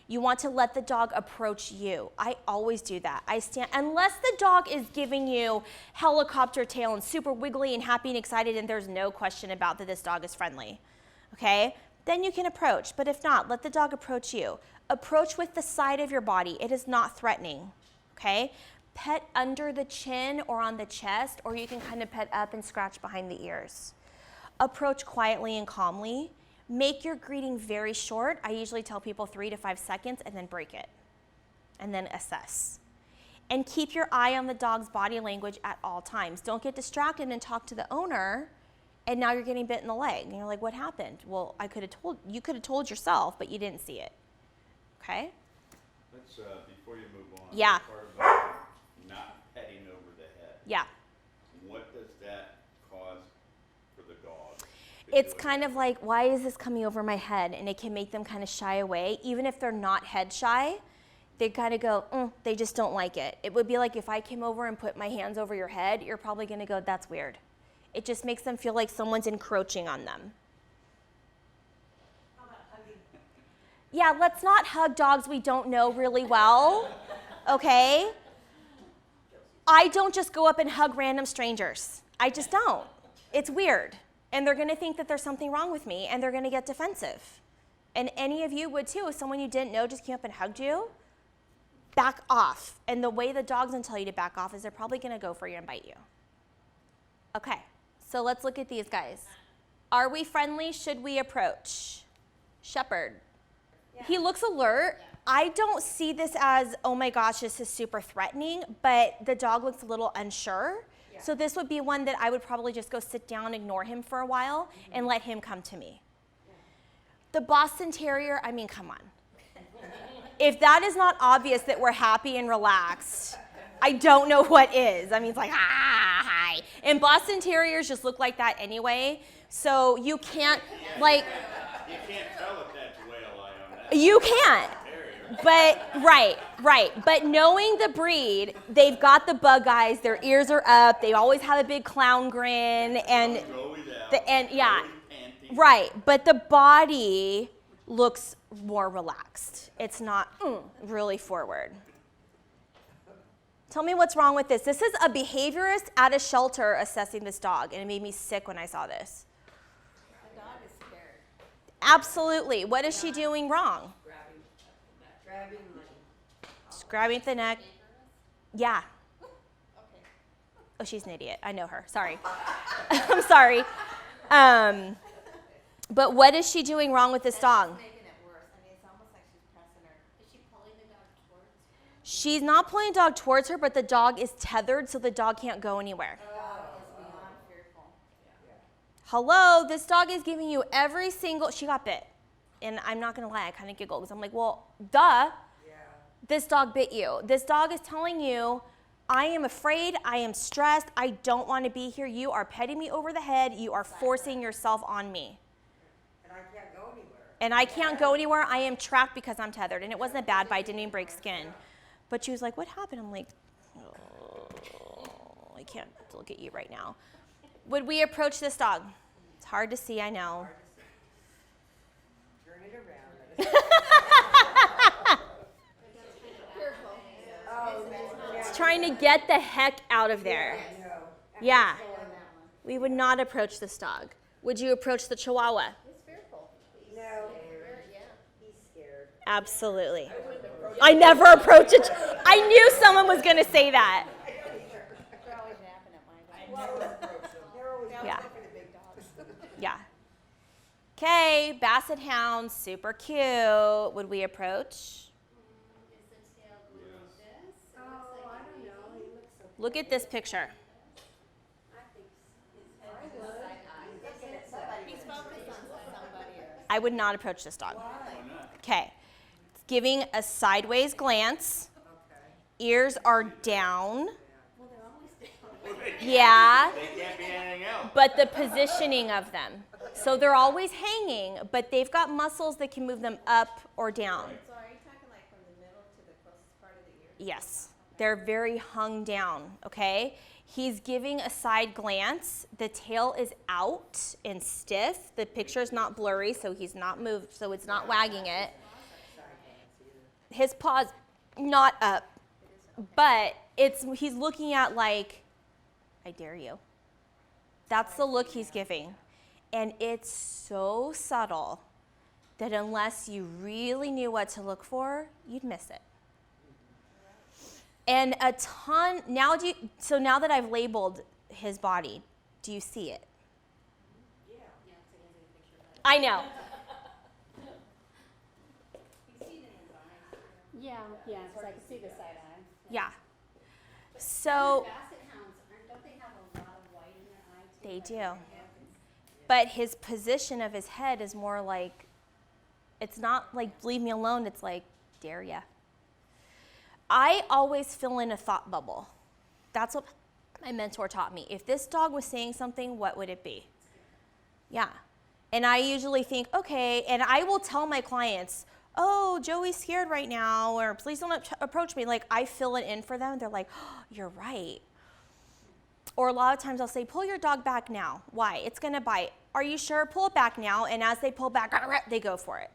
S1: You want to let the dog approach you. I always do that. I stand, unless the dog is giving you helicopter tail and super wiggly and happy and excited and there's no question about that this dog is friendly, okay? Then you can approach, but if not, let the dog approach you. Approach with the side of your body. It is not threatening, okay? Pet under the chin or on the chest, or you can kind of pet up and scratch behind the ears. Approach quietly and calmly. Make your greeting very short. I usually tell people 3 to 5 seconds and then break it. And then assess. And keep your eye on the dog's body language at all times. Don't get distracted and talk to the owner and now you're getting bit in the leg. And you're like, what happened? Well, you could have told yourself, but you didn't see it. Okay?
S3: Let's, before you move on.
S1: Yeah.
S3: Part about not petting over the head.
S1: Yeah.
S3: What does that cause for the dog?
S1: It's kind of like, why is this coming over my head? And it can make them kind of shy away. Even if they're not head shy, they kind of go, they just don't like it. It would be like if I came over and put my hands over your head, you're probably going to go, that's weird. It just makes them feel like someone's encroaching on them.
S2: How about hugging?
S1: Yeah, let's not hug dogs we don't know really well, okay? I don't just go up and hug random strangers. I just don't. It's weird. And they're going to think that there's something wrong with me, and they're going to get defensive. And any of you would too. If someone you didn't know just came up and hugged you, back off. And the way the dog's going to tell you to back off is they're probably going to go for you and bite you. Okay, so let's look at these guys. Are we friendly? Should we approach? Shepherd.
S4: Yeah.
S1: He looks alert.
S4: Yeah.
S1: I don't see this as, oh my gosh, this is super threatening, but the dog looks a little unsure.
S2: Yeah.
S1: So this would be one that I would probably just go sit down, ignore him for a while, and let him come to me.
S2: Yeah.
S1: The Boston Terrier, I mean, come on. If that is not obvious that we're happy and relaxed, I don't know what is. I mean, it's like, hi. And Boston Terriers just look like that anyway. So you can't, like.
S3: You can't tell if that's whale eye on that.
S1: You can't. But, right. But knowing the breed, they've got the bug eyes, their ears are up, they always have a big clown grin, and yeah, right. But the body looks more relaxed. It's not really forward. Tell me what's wrong with this. This is a behaviorist at a shelter assessing this dog, and it made me sick when I saw this.
S4: The dog
S1: Absolutely. What is she doing wrong?
S2: Grabbing money.
S1: Just grabbing at the neck. Yeah. Oh, she's an idiot. I know her. Sorry. I'm sorry. But what is she doing wrong with this dog?
S4: Making it worse. I mean, it's almost like she's pressing her. Is she pulling the dog towards her?
S1: She's not pulling the dog towards her, but the dog is tethered, so the dog can't go anywhere.
S4: The dog is beyond fearful.
S1: Hello, this dog is giving you every single, she got bit. And I'm not gonna lie, I kind of giggled because I'm like, well, duh, this dog bit you. This dog is telling you, I am afraid, I am stressed, I don't want to be here. You are petting me over the head, you are forcing yourself on me.
S2: And I can't go anywhere.
S1: And I can't go anywhere, I am trapped because I'm tethered. And it wasn't a bad bite, didn't even break skin. But she was like, what happened? I'm like, oh, I can't look at you right now. Would we approach this dog? It's hard to see, I know.
S2: Turn it around.
S1: It's trying to get the heck out of there. Yeah. We would not approach this dog. Would you approach the Chihuahua?
S4: He's fearful.
S2: No.
S4: Yeah.
S2: He's scared.
S1: Absolutely. I never approach it. I knew someone was going to say that.
S4: They're always napping at my dog.
S2: They're always
S1: Yeah.
S2: looking for the big dogs.
S1: Yeah. Okay, Basset Hound, super cute. Would we approach?
S4: Is the tail going like this? It
S2: Oh,
S4: looks like
S2: I don't know. He looks so.
S1: Look at this picture.
S4: I think his head is a side eye. He's focused on somebody else.
S1: I would not approach this dog. Okay. It's giving a sideways glance. Ears are down.
S4: Well, they're always down.
S1: Yeah.
S3: They can't be anything else.
S1: But the positioning of them. So they're always hanging, but they've got muscles that can move them up or down.
S4: So are you talking like from the middle to the closest part of the ear?
S1: Yes. They're very hung down, okay? He's giving a side glance. The tail is out and stiff. The picture's not blurry, so he's not moved, so it's not wagging it. His paw's not up, but he's looking at like, I dare you. That's the look he's giving. And it's so subtle that unless you really knew what to look for, you'd miss it. And a ton, now that I've labeled his body, do you see it?
S4: Yeah, so he has a picture of it.
S1: I know.
S4: You see it in his eyes. Yeah, because I can see the side eye.
S1: Yeah. So
S4: Basset hounds, don't they have a lot of white in their eye too?
S1: they
S4: Like
S1: do.
S4: their heads?
S1: But his position of his head is more like, it's not like leave me alone, it's like dare ya. I always fill in a thought bubble. That's what my mentor taught me. If this dog was saying something, what would it be? Yeah. And I usually think, okay, and I will tell my clients, oh, Joey's scared right now, or please don't approach me. Like, I fill it in for them. They're like, oh, you're right. Or a lot of times I'll say, pull your dog back now. Why? It's going to bite. Are you sure? Pull it back now. And as they pull back, they go for it.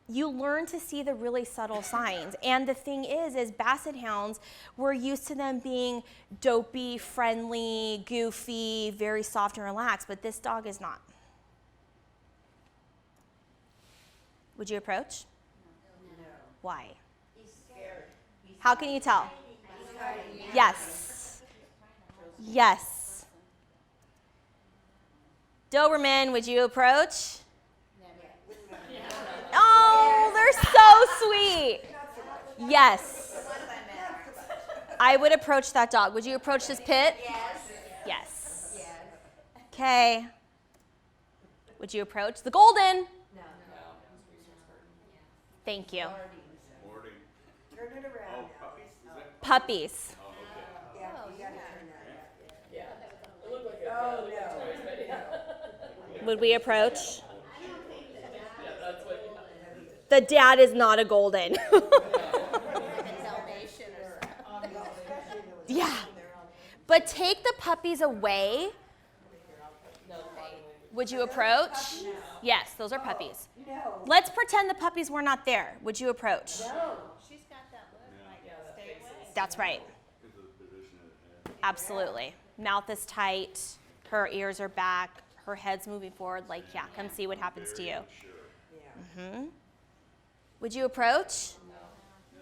S1: You learn to see the really subtle signs. And the thing is Basset Hounds, we're used to them being dopey, friendly, goofy, very soft and relaxed, but this dog is not. Would you approach?
S2: No.
S1: Why?
S2: He's scared.
S1: How can you tell?
S2: He's hiding.
S1: Yes. Yes. Doberman, would you approach? Oh, they're so sweet. Yes. I would approach that dog. Would you approach this pit? Yes. Yes. Okay. Would you approach the golden?
S2: No.
S1: Thank you.
S3: Morty.
S2: Turn it
S3: Oh,
S2: around now.
S3: puppies. Is that?
S1: Puppies.
S3: Oh, okay.
S2: Yeah, you gotta turn that. Oh, no.
S1: Would we approach? The dad is not a golden. Yeah. But take the puppies away. Would you approach? Yes, those are puppies.
S2: No.
S1: Let's pretend the puppies were not there. Would you approach?
S2: No.
S4: She's got that look, like, stay away.
S1: That's right.
S3: Because of the position of the head.
S1: Absolutely. Mouth is tight. Her ears are back. Her head's moving forward. Like, yeah, come see what happens to you.
S3: Sure.
S1: Mm-hmm. Would you approach? No.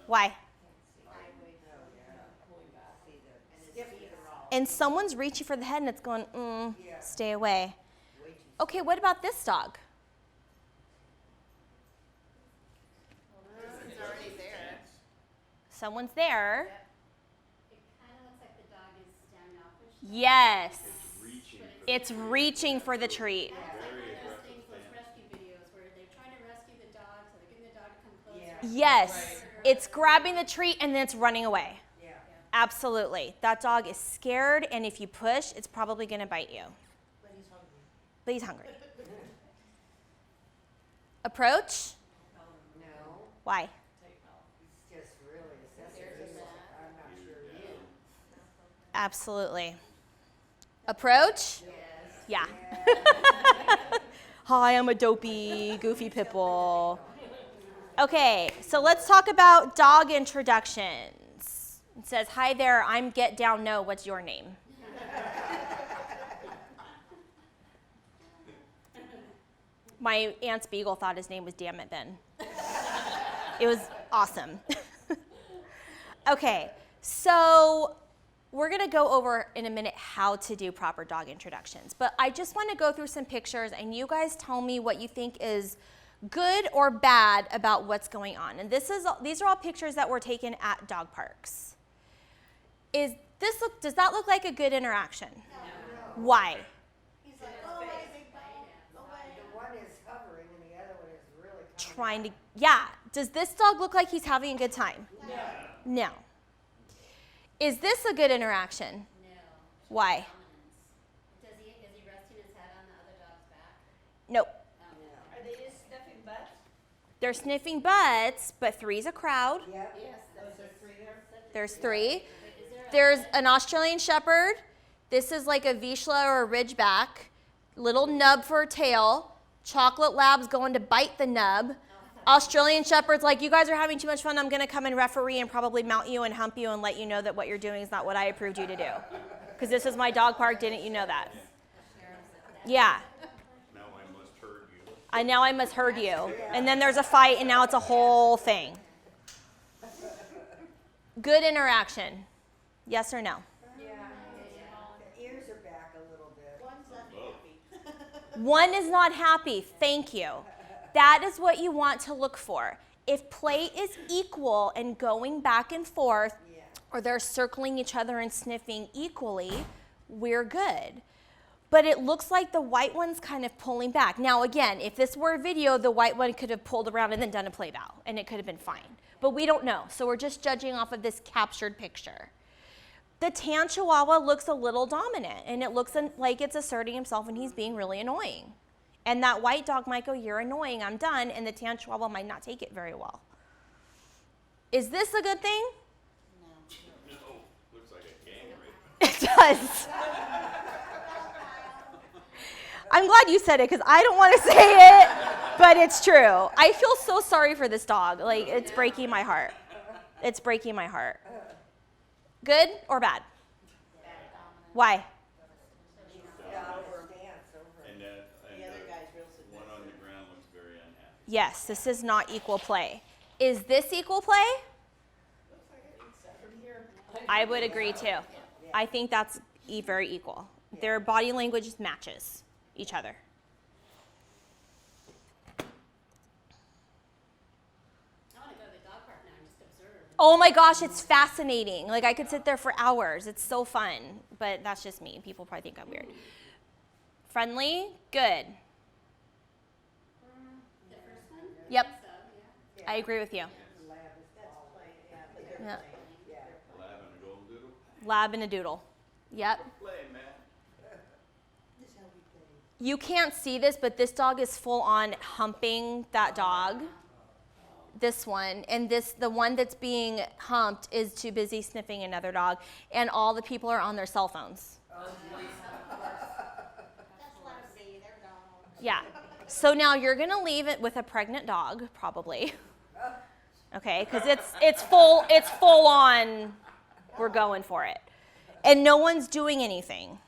S1: Why? And someone's reaching for the head and it's going, stay away. Okay, what about this dog?
S2: It's already there.
S1: Someone's there.
S4: It kind of looks like the dog is standoffish.
S1: Yes.
S3: Reaching for
S1: It's reaching for the treat.
S4: That's like
S3: Very
S4: one of those
S3: aggressive
S4: things, those
S3: stance.
S4: rescue videos where they're trying to rescue the dog, so they're getting the dog to come closer.
S1: Yes. It's grabbing the treat and then it's running away.
S2: Yeah.
S1: Absolutely. That dog is scared, and if you push, it's probably going to bite you.
S2: But he's hungry.
S1: But he's hungry. Approach?
S2: No,
S1: Why?
S2: he's just really assessing. I'm not sure he is.
S1: Absolutely. Approach?
S2: Yes.
S1: Yeah. Hi, I'm a dopey, goofy pit bull. Okay, so let's talk about dog introductions. It says, hi there, I'm Get Down No. What's your name? My aunt's beagle thought his name was Damn It Ben. It was awesome. Okay, so we're going to go over in a minute how to do proper dog introductions. But I just want to go through some pictures, and you guys tell me what you think is good or bad about what's going on. And these are all pictures that were taken at dog parks. Does that look like a good interaction? No. Why?
S2: He's like, oh, my big dog. The one is hovering and the other one is really
S1: Trying to, yeah. Does this dog look like he's having a good time? No. Is this a good interaction?
S4: No.
S1: Why?
S4: Is he resting his head on the other dog's back?
S1: Nope.
S4: Oh,
S2: Are they just sniffing butts?
S1: They're sniffing butts, but three's a crowd.
S2: Yep.
S4: Yes,
S2: Was there 3 there?
S1: There's 3.
S4: Is there
S1: There's an Australian Shepherd. This is like a Vizsla or a Ridgeback. Little nub for a tail. Chocolate Lab's going to bite the nub. Australian Shepherd's like, you guys are having too much fun. I'm going to come and referee and probably mount you and hump you and let you know that what you're doing is not what I approved you to do. Because this is my dog park. Didn't you know that? Yeah.
S3: Now I must herd you.
S1: Now I must herd you. And then there's a fight, and now it's a whole thing. Good interaction. Yes or no?
S2: Yeah. The ears are back a little bit. One's unhappy.
S1: One is not happy. Thank you. That is what you want to look for. If play is equal and going back and forth, or they're circling each other and sniffing equally, we're good. But it looks like the white one's kind of pulling back. Now again, if this were a video, the white one could have pulled around and then done a play bow, and it could have been fine. But we don't know, so we're just judging off of this captured picture. The tan chihuahua looks a little dominant, and it looks like it's asserting himself and he's being really annoying. And that white dog might go, you're annoying, I'm done, and the tan chihuahua might not take it very well. Is this a good thing?
S3: No, looks like a gang rape.
S1: It does. I'm glad you said it because I don't want to say it, but it's true. I feel so sorry for this dog. Like, it's breaking my heart. It's breaking my heart. Good or bad? Why?
S3: And the other guy's real submissive. One on the ground looks very unhappy.
S1: Yes, this is not equal play. Is this equal play? I would agree too. I think that's very equal. Their body language matches each other.
S4: I want to go to the dog park now and just observe.
S1: Oh my gosh, it's fascinating. Like, I could sit there for hours. It's so fun, but that's just me. People probably think I'm weird. Friendly, good.
S4: The first one?
S1: Yep,
S4: So, yeah.
S1: I agree with you. Yeah.
S3: Lab and a golden doodle.
S1: Lab and a doodle. Yep.
S3: Play, man.
S1: You can't see this, but this dog is full on humping that dog. This one, and the one that's being humped is too busy sniffing another dog, and all the people are on their cell phones. Yeah. So now you're gonna leave it with a pregnant dog, probably. Okay, because it's full on. We're going for it, and no one's doing anything.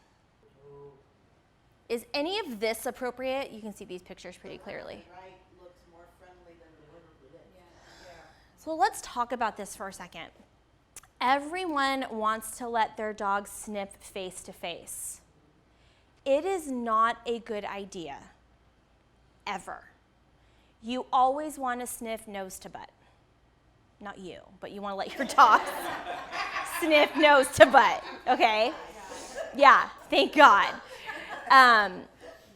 S1: Is any of this appropriate? You can see these pictures pretty clearly.
S2: Right looks more
S1: So let's talk about this for a second. Everyone wants to let their dog sniff face to face. It is not a good idea, ever. You always want to sniff nose to butt. Not you, but you want to let your dog sniff nose to butt, okay? Yeah, thank God.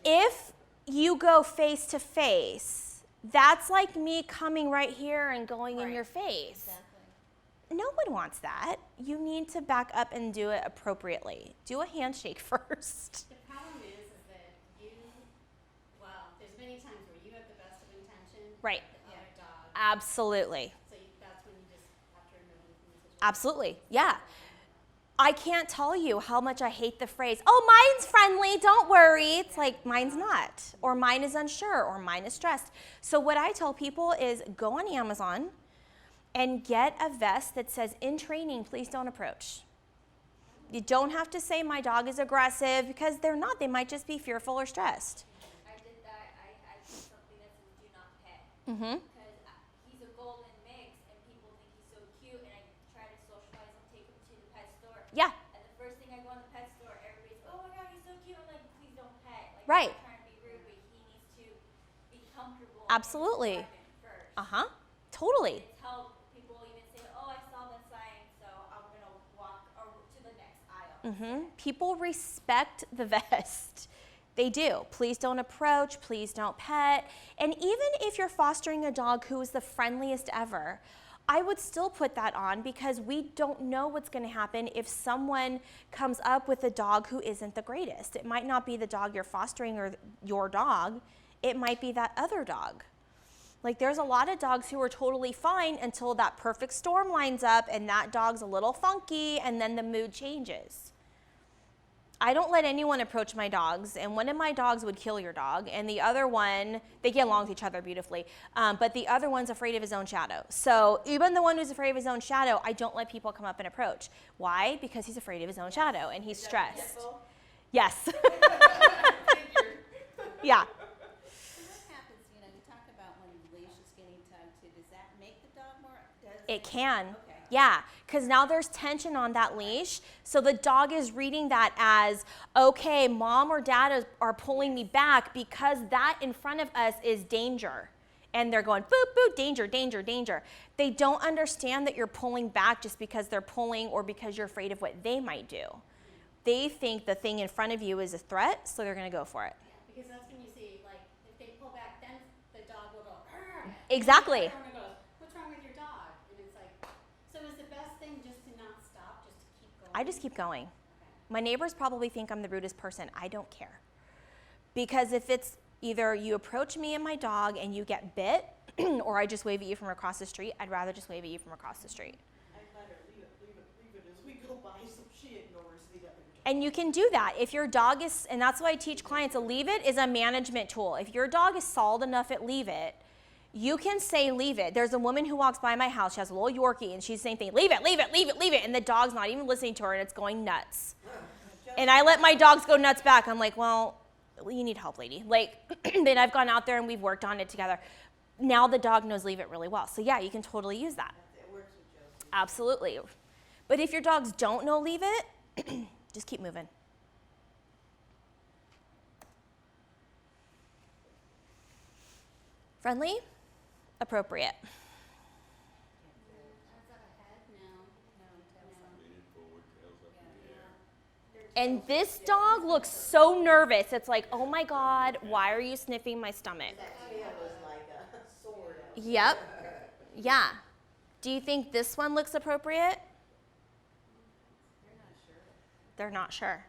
S1: If you go face to face, that's like me coming right here and going in your face.
S4: Exactly.
S1: No one wants that. You need to back up and do it appropriately. Do a handshake first.
S4: The problem is that there's many times where you have the best of intention.
S1: Right.
S4: The other dog.
S1: Absolutely.
S4: So that's when you just have to remove them from the situation.
S1: Absolutely. Yeah. I can't tell you how much I hate the phrase, oh, mine's friendly, don't worry. It's like, mine's not. Or mine is unsure, or mine is stressed. So what I tell people is go on Amazon and get a vest that says, in training, please don't approach. You don't have to say my dog is aggressive, because they're not. They might just be fearful or stressed.
S5: I did that. I did something that says do not pet.
S1: Mm-hmm.
S5: Because he's a golden mix and people think he's so cute, and I try to socialize him, take him to the pet store.
S1: Yeah.
S5: And the first thing I go in the pet store, everybody's, oh my God, he's so cute. I'm like, please don't pet. Like,
S1: Right.
S5: I'm not trying to be rude, but he needs to be comfortable.
S1: Absolutely.
S5: In his environment first.
S1: Uh-huh. Totally.
S5: It's how people even say, oh, I saw the sign, so I'm going to walk to the next aisle.
S1: Mm-hmm. People respect the vest. They do. Please don't approach. Please don't pet. And even if you're fostering a dog who is the friendliest ever, I would still put that on, because we don't know what's going to happen if someone comes up with a dog who isn't the greatest. It might not be the dog you're fostering or your dog. It might be that other dog. Like, there's a lot of dogs who are totally fine until that perfect storm lines up and that dog's a little funky, and then the mood changes. I don't let anyone approach my dogs, and one of my dogs would kill your dog, and the other one, they get along with each other beautifully, but the other one's afraid of his own shadow. So even the one who's afraid of his own shadow, I don't let people come up and approach. Why? Because he's afraid of his own shadow, and he's stressed. Yes. Yeah.
S6: So what happens, you talk about when the leash is getting tugged too, does that make the dog more?
S1: It can.
S6: Okay.
S1: Yeah, because now there's tension on that leash. So the dog is reading that as, okay, mom or dad are pulling me back, because that in front of us is danger. And they're going, boop, boop, danger, danger, danger. They don't understand that you're pulling back just because they're pulling or because you're afraid of what they might do. They think the thing in front of you is a threat, so they're going to go for it.
S4: Yeah, because that's when you see, like, if they pull back, then the dog will go, "Arr!"
S1: Exactly.
S4: And the owner goes, what's wrong with your dog? And it's like, so is the best thing just to not stop, just to keep going?
S1: I just keep going.
S4: Okay.
S1: My neighbors probably think I'm the rudest person. I don't care. Because if it's either you approach me and my dog and you get bit, or I just wave at you from across the street, I'd rather just wave at you from across the street.
S2: I let her leave it as we go by, so she ignores the other dog.
S1: And you can do that. If your dog is, and that's why I teach clients, a leave it is a management tool. If your dog is solid enough at leave it, you can say leave it. There's a woman who walks by my house, she has a little Yorkie, and she's saying thing, leave it, leave it, leave it, leave it, and the dog's not even listening to her, and it's going nuts. And I let my dogs go nuts back. I'm like, well, you need help, lady. Like, then I've gone out there and we've worked on it together. Now the dog knows leave it really well. So yeah, you can totally use that.
S2: It works with Josie.
S1: Absolutely. But if your dogs don't know leave it, just keep moving. Friendly, appropriate.
S4: Eyes up ahead? No.
S3: Leaning forward, tails up in the air.
S1: And this dog looks so nervous. It's like, oh my God, why are you sniffing my stomach?
S2: That tail is like a sword.
S1: Yep. Yeah. Do you think this one looks appropriate? They're not sure.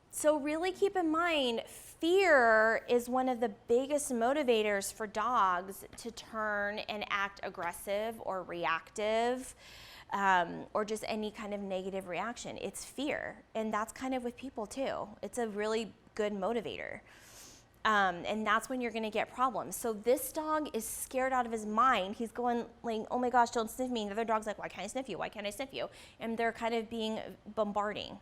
S1: So really keep in mind, fear is one of the biggest motivators for dogs to turn and act aggressive or reactive, or just any kind of negative reaction. It's fear, and that's kind of with people too. It's a really good motivator. And that's when you're gonna get problems. So this dog is scared out of his mind. He's going like, oh my gosh, don't sniff me. And the other dog's like, why can't I sniff you? Why can't I sniff you? And they're kind of being bombarding.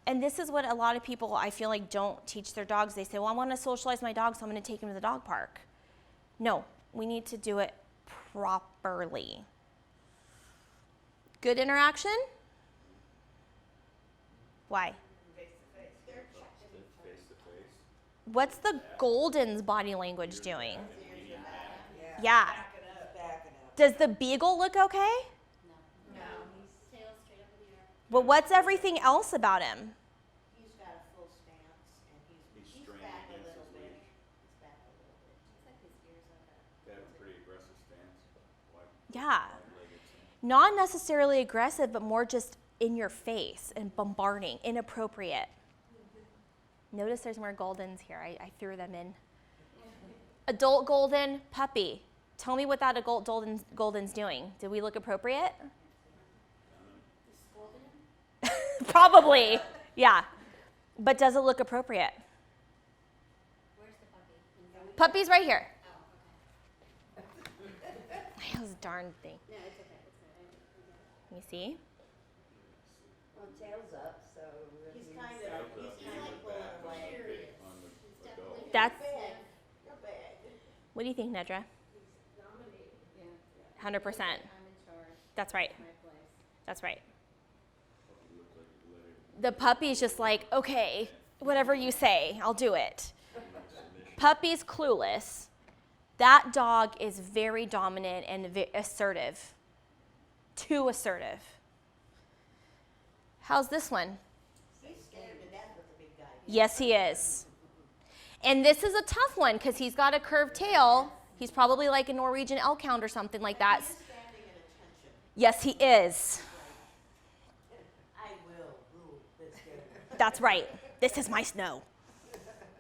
S1: And this is what a lot of people, I feel like, don't teach their dogs. They say, well, I want to socialize my dog, so I'm going to take him to the dog park. No, we need to do it properly. Good interaction? Why?
S2: Face to face.
S3: Face to face.
S1: What's the Golden's body language doing?
S2: Yeah.
S1: Yeah.
S2: Backing up.
S6: Backing up.
S1: Does the Beagle look okay?
S4: No.
S2: No.
S4: Tail straight up in the air.
S1: Well, what's everything else about him?
S6: He's got a full stance and
S3: He's
S6: he's
S3: strained
S6: back a
S3: against
S6: little
S3: his
S6: bit.
S3: leash.
S6: He's back a little bit. Looks like his ears are up.
S3: They have a pretty aggressive stance.
S1: Yeah.
S3: Wide-legged stance.
S1: Not necessarily aggressive, but more just in your face and bombarding, inappropriate. Notice there's more Goldens here. I threw them in. Adult Golden, puppy. Tell me what that adult Golden's doing. Did we look appropriate? Probably, yeah. But does it look appropriate?
S4: Where's the puppy?
S1: Puppy's right here.
S4: Oh, okay.
S1: Those darn thing.
S4: No, it's okay. It's good.
S1: You see?
S7: Well, tail's up, so.
S6: He's
S7: he's-
S6: kind
S3: Tails
S6: of,
S3: up,
S6: he's
S3: he's
S6: kind of pulling
S3: back
S6: away.
S3: on the
S4: It's
S3: adult.
S4: definitely
S1: That's,
S6: Bad. You're bad.
S1: what do you think, Nedra?
S6: Yeah.
S1: 100%.
S6: I'm in charge.
S1: That's right.
S6: My place.
S1: That's right.
S3: Puppy looks like he let it
S1: The puppy's just like, okay, whatever you say, I'll do it. Puppy's clueless. That dog is very dominant and assertive. Too assertive. How's this one?
S6: He's scared to death with the big guy.
S1: Yes, he is. And this is a tough one because he's got a curved tail. He's probably like a Norwegian elk hound or something like that.
S6: He's standing at attention.
S1: Yes, he is.
S6: I will rule this game.
S1: That's right. This is my snow.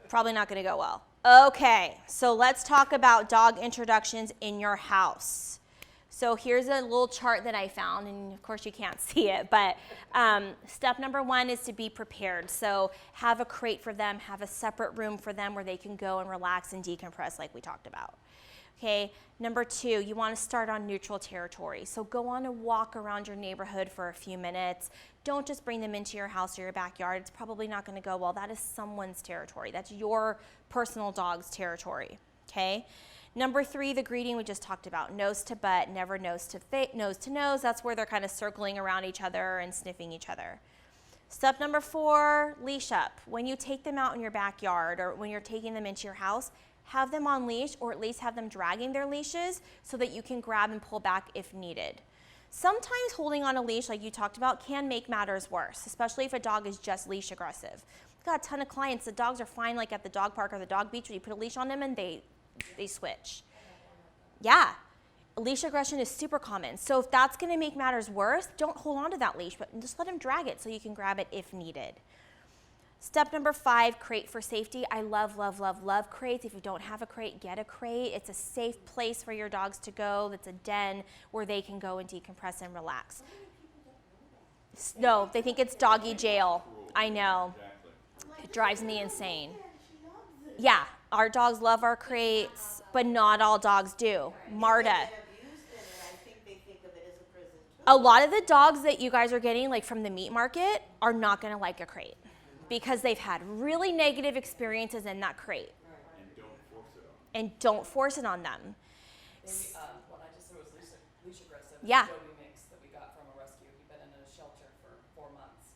S1: Probably not going to go well. Okay, so let's talk about dog introductions in your house. So here's a little chart that I found, and of course you can't see it, but step number 1 is to be prepared. So have a crate for them, have a separate room for them where they can go and relax and decompress like we talked about. Okay, number 2, you want to start on neutral territory. So go on a walk around your neighborhood for a few minutes. Don't just bring them into your house or your backyard. It's probably not going to go well. That is someone's territory. That's your personal dog's territory, okay? Number 3, the greeting we just talked about. Nose to butt, never nose to nose. That's where they're kind of circling around each other and sniffing each other. Step number 4, leash up. When you take them out in your backyard or when you're taking them into your house, have them on leash or at least have them dragging their leashes so that you can grab and pull back if needed. Sometimes holding on a leash, like you talked about, can make matters worse, especially if a dog is just leash aggressive. I've got a ton of clients, the dogs are fine like at the dog park or the dog beach when you put a leash on them and they switch. Yeah, leash aggression is super common. So if that's gonna make matters worse, don't hold on to that leash, but just let them drag it so you can grab it if needed. Step number 5, crate for safety. I love, love, love, love crates. If you don't have a crate, get a crate. It's a safe place for your dogs to go. That's a den where they can go and decompress and relax. No, they think it's doggy jail. I know.
S3: Exactly.
S1: It drives me insane. Yeah, our dogs love our crates, but not all dogs do. Marta.
S6: They get abused in it. I think they think of it as a prison too.
S1: A lot of the dogs that you guys are getting, like from the meat market, are not going to like a crate because they've had really negative experiences in that crate.
S3: And don't force it on.
S1: And don't force it on them.
S8: Maybe, what I just said was leash aggressive.
S1: Yeah.
S8: Joey mix that we got from a rescue. He'd been in a shelter for 4 months.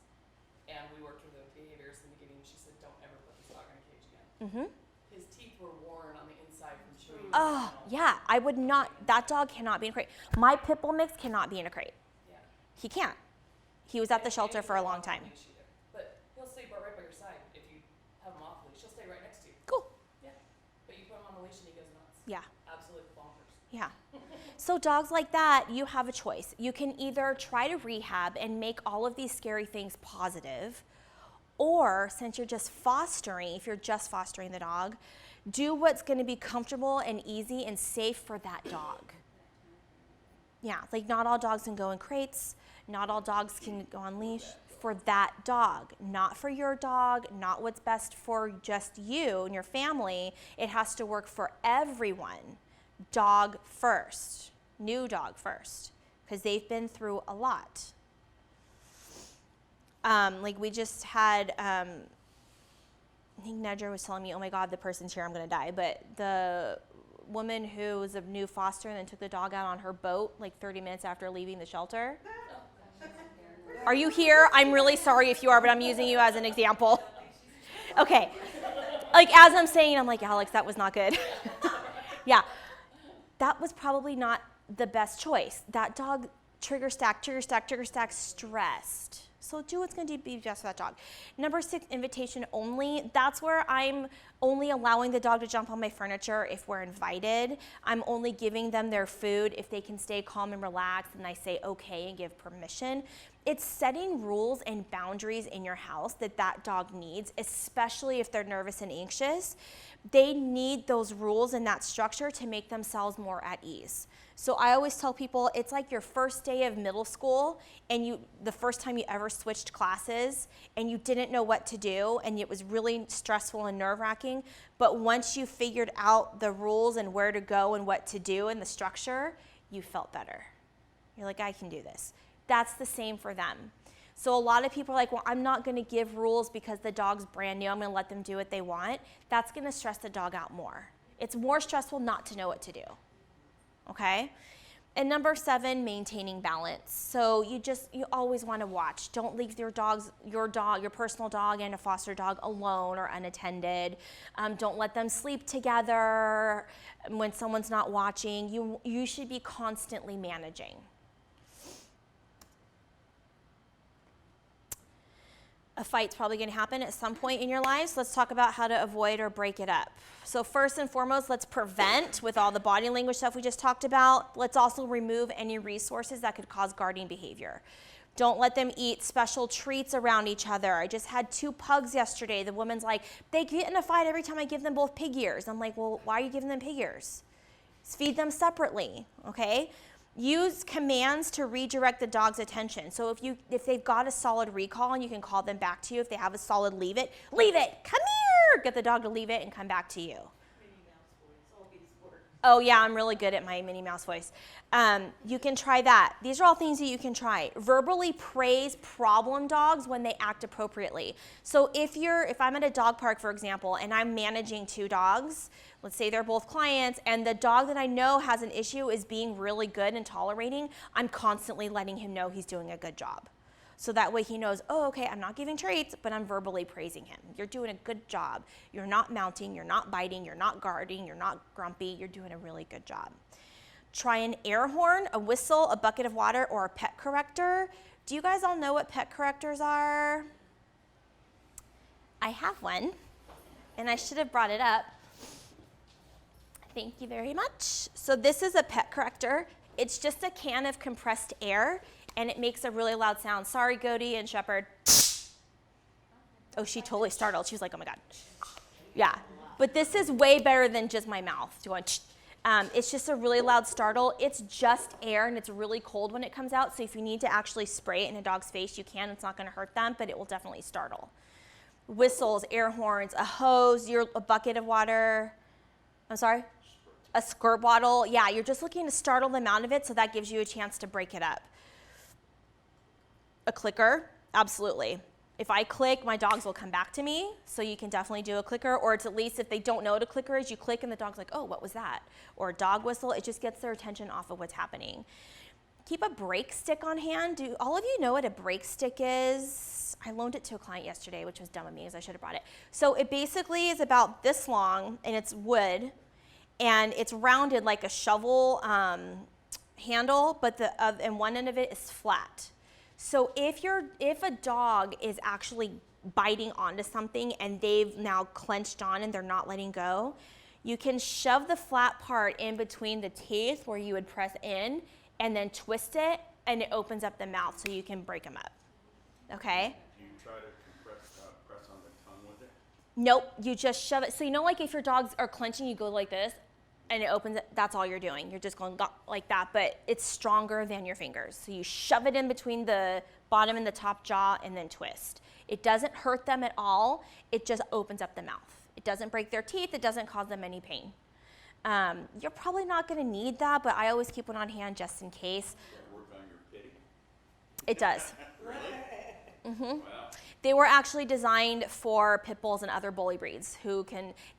S8: And we worked with the behaviors in the beginning. She said, don't ever put this dog in a cage again.
S1: Mm-hmm.
S8: His teeth were worn on the inside from chewing.
S1: Oh, yeah, I would not, that dog cannot be in a crate. My pit bull mix cannot be in a crate.
S8: Yeah.
S1: He can't. He was at the shelter for a long time.
S8: But he'll stay right by your side if you have him off leash. He'll stay right next to you.
S1: Cool.
S8: Yeah. But you put him on a leash and he goes nuts.
S1: Yeah.
S8: Absolute bonkers.
S1: Yeah. So dogs like that, you have a choice. You can either try to rehab and make all of these scary things positive, or since you're just fostering, if you're just fostering the dog, do what's going to be comfortable and easy and safe for that dog. Yeah, like not all dogs can go in crates, not all dogs can go on leash. For that dog, not for your dog, not what's best for just you and your family. It has to work for everyone. Dog first, new dog first, because they've been through a lot. Like we just had, I think Nedra was telling me, oh my God, the person's here, I'm gonna die. But woman who was a new foster and then took the dog out on her boat like 30 minutes after leaving the shelter? Are you here? I'm really sorry if you are, but I'm using you as an example. Okay. Like, as I'm saying, I'm like, Alex, that was not good. Yeah. That was probably not the best choice. That dog trigger stack, stressed. So do what's going to be best for that dog. Number 6, invitation only. That's where I'm only allowing the dog to jump on my furniture if we're invited. I'm only giving them their food if they can stay calm and relaxed and I say okay and give permission. It's setting rules and boundaries in your house that dog needs, especially if they're nervous and anxious. They need those rules and that structure to make themselves more at ease. So I always tell people it's like your first day of middle school and the first time you ever switched classes and you didn't know what to do and it was really stressful and nerve-wracking. But once you figured out the rules and where to go and what to do and the structure, you felt better. You're like, I can do this. That's the same for them. So a lot of people are like, well, I'm not going to give rules because the dog's brand new. I'm going to let them do what they want. That's going to stress the dog out more. It's more stressful not to know what to do. Okay? And number 7, maintaining balance. So you always want to watch. Don't leave your personal dog and a foster dog alone or unattended. Don't let them sleep together when someone's not watching. You should be constantly managing. A fight's probably going to happen at some point in your lives. Let's talk about how to avoid or break it up. So first and foremost, let's prevent with all the body language stuff we just talked about. Let's also remove any resources that could cause guarding behavior. Don't let them eat special treats around each other. I just had 2 pugs yesterday. The woman's like, they get in a fight every time I give them both pig ears. I'm like, well, why are you giving them pig ears? Feed them separately, okay? Use commands to redirect the dog's attention. So if they've got a solid recall and you can call them back to you, if they have a solid leave it, come here, get the dog to leave it and come back to you.
S2: Minnie Mouse voice, always work.
S1: Oh yeah, I'm really good at my Minnie Mouse voice. You can try that. These are all things that you can try. Verbally praise problem dogs when they act appropriately. So if I'm at a dog park, for example, and I'm managing 2 dogs, let's say they're both clients, and the dog that I know has an issue is being really good and tolerating, I'm constantly letting him know he's doing a good job. So that way he knows, oh, okay, I'm not giving treats, but I'm verbally praising him. You're doing a good job. You're not mounting, you're not biting, you're not guarding, you're not grumpy, you're doing a really good job. Try an air horn, a whistle, a bucket of water, or a pet corrector. Do you guys all know what pet correctors are? I have one, and I should have brought it up. Thank you very much. So this is a pet corrector. It's just a can of compressed air, and it makes a really loud sound. Sorry, Goaty and Shepherd. Oh, she totally startled. She was like, oh my God. Yeah, but this is way better than just my mouth doing. It's just a really loud startle. It's just air, and it's really cold when it comes out, so if you need to actually spray it in a dog's face, you can. It's not going to hurt them, but it will definitely startle. Whistles, air horns, a hose, a bucket of water. I'm sorry? A squirt bottle. Yeah, you're just looking to startle them out of it, so that gives you a chance to break it up. A clicker, absolutely. If I click, my dogs will come back to me, so you can definitely do a clicker, or it's at least if they don't know what a clicker is, you click and the dog's like, oh, what was that? Or a dog whistle, it just gets their attention off of what's happening. Keep a brake stick on hand. Do all of you know what a brake stick is? I loaned it to a client yesterday, which was dumb of me because I should have brought it. So it basically is about this long, and it's wood, and it's rounded like a shovel handle, but and one end of it is flat. So if a dog is actually biting onto something and they've now clenched on and they're not letting go, you can shove the flat part in between the teeth where you would press in and then twist it, and it opens up the mouth so you can break them up. Okay?
S3: Do you try to press on the tongue with it?
S1: Nope, you just shove it. So you know, like if your dogs are clenching, you go like this, and it opens it. That's all you're doing. You're just going like that, but it's stronger than your fingers. So you shove it in between the bottom and the top jaw and then twist. It doesn't hurt them at all. It just opens up the mouth. It doesn't break their teeth. It doesn't cause them any pain. You're probably not going to need that, but I always keep one on hand just in case.
S3: Does that work on your pity?
S1: It does.
S3: Really?
S1: Mm-hmm.
S3: Wow.
S1: They were actually designed for pit bulls and other bully breeds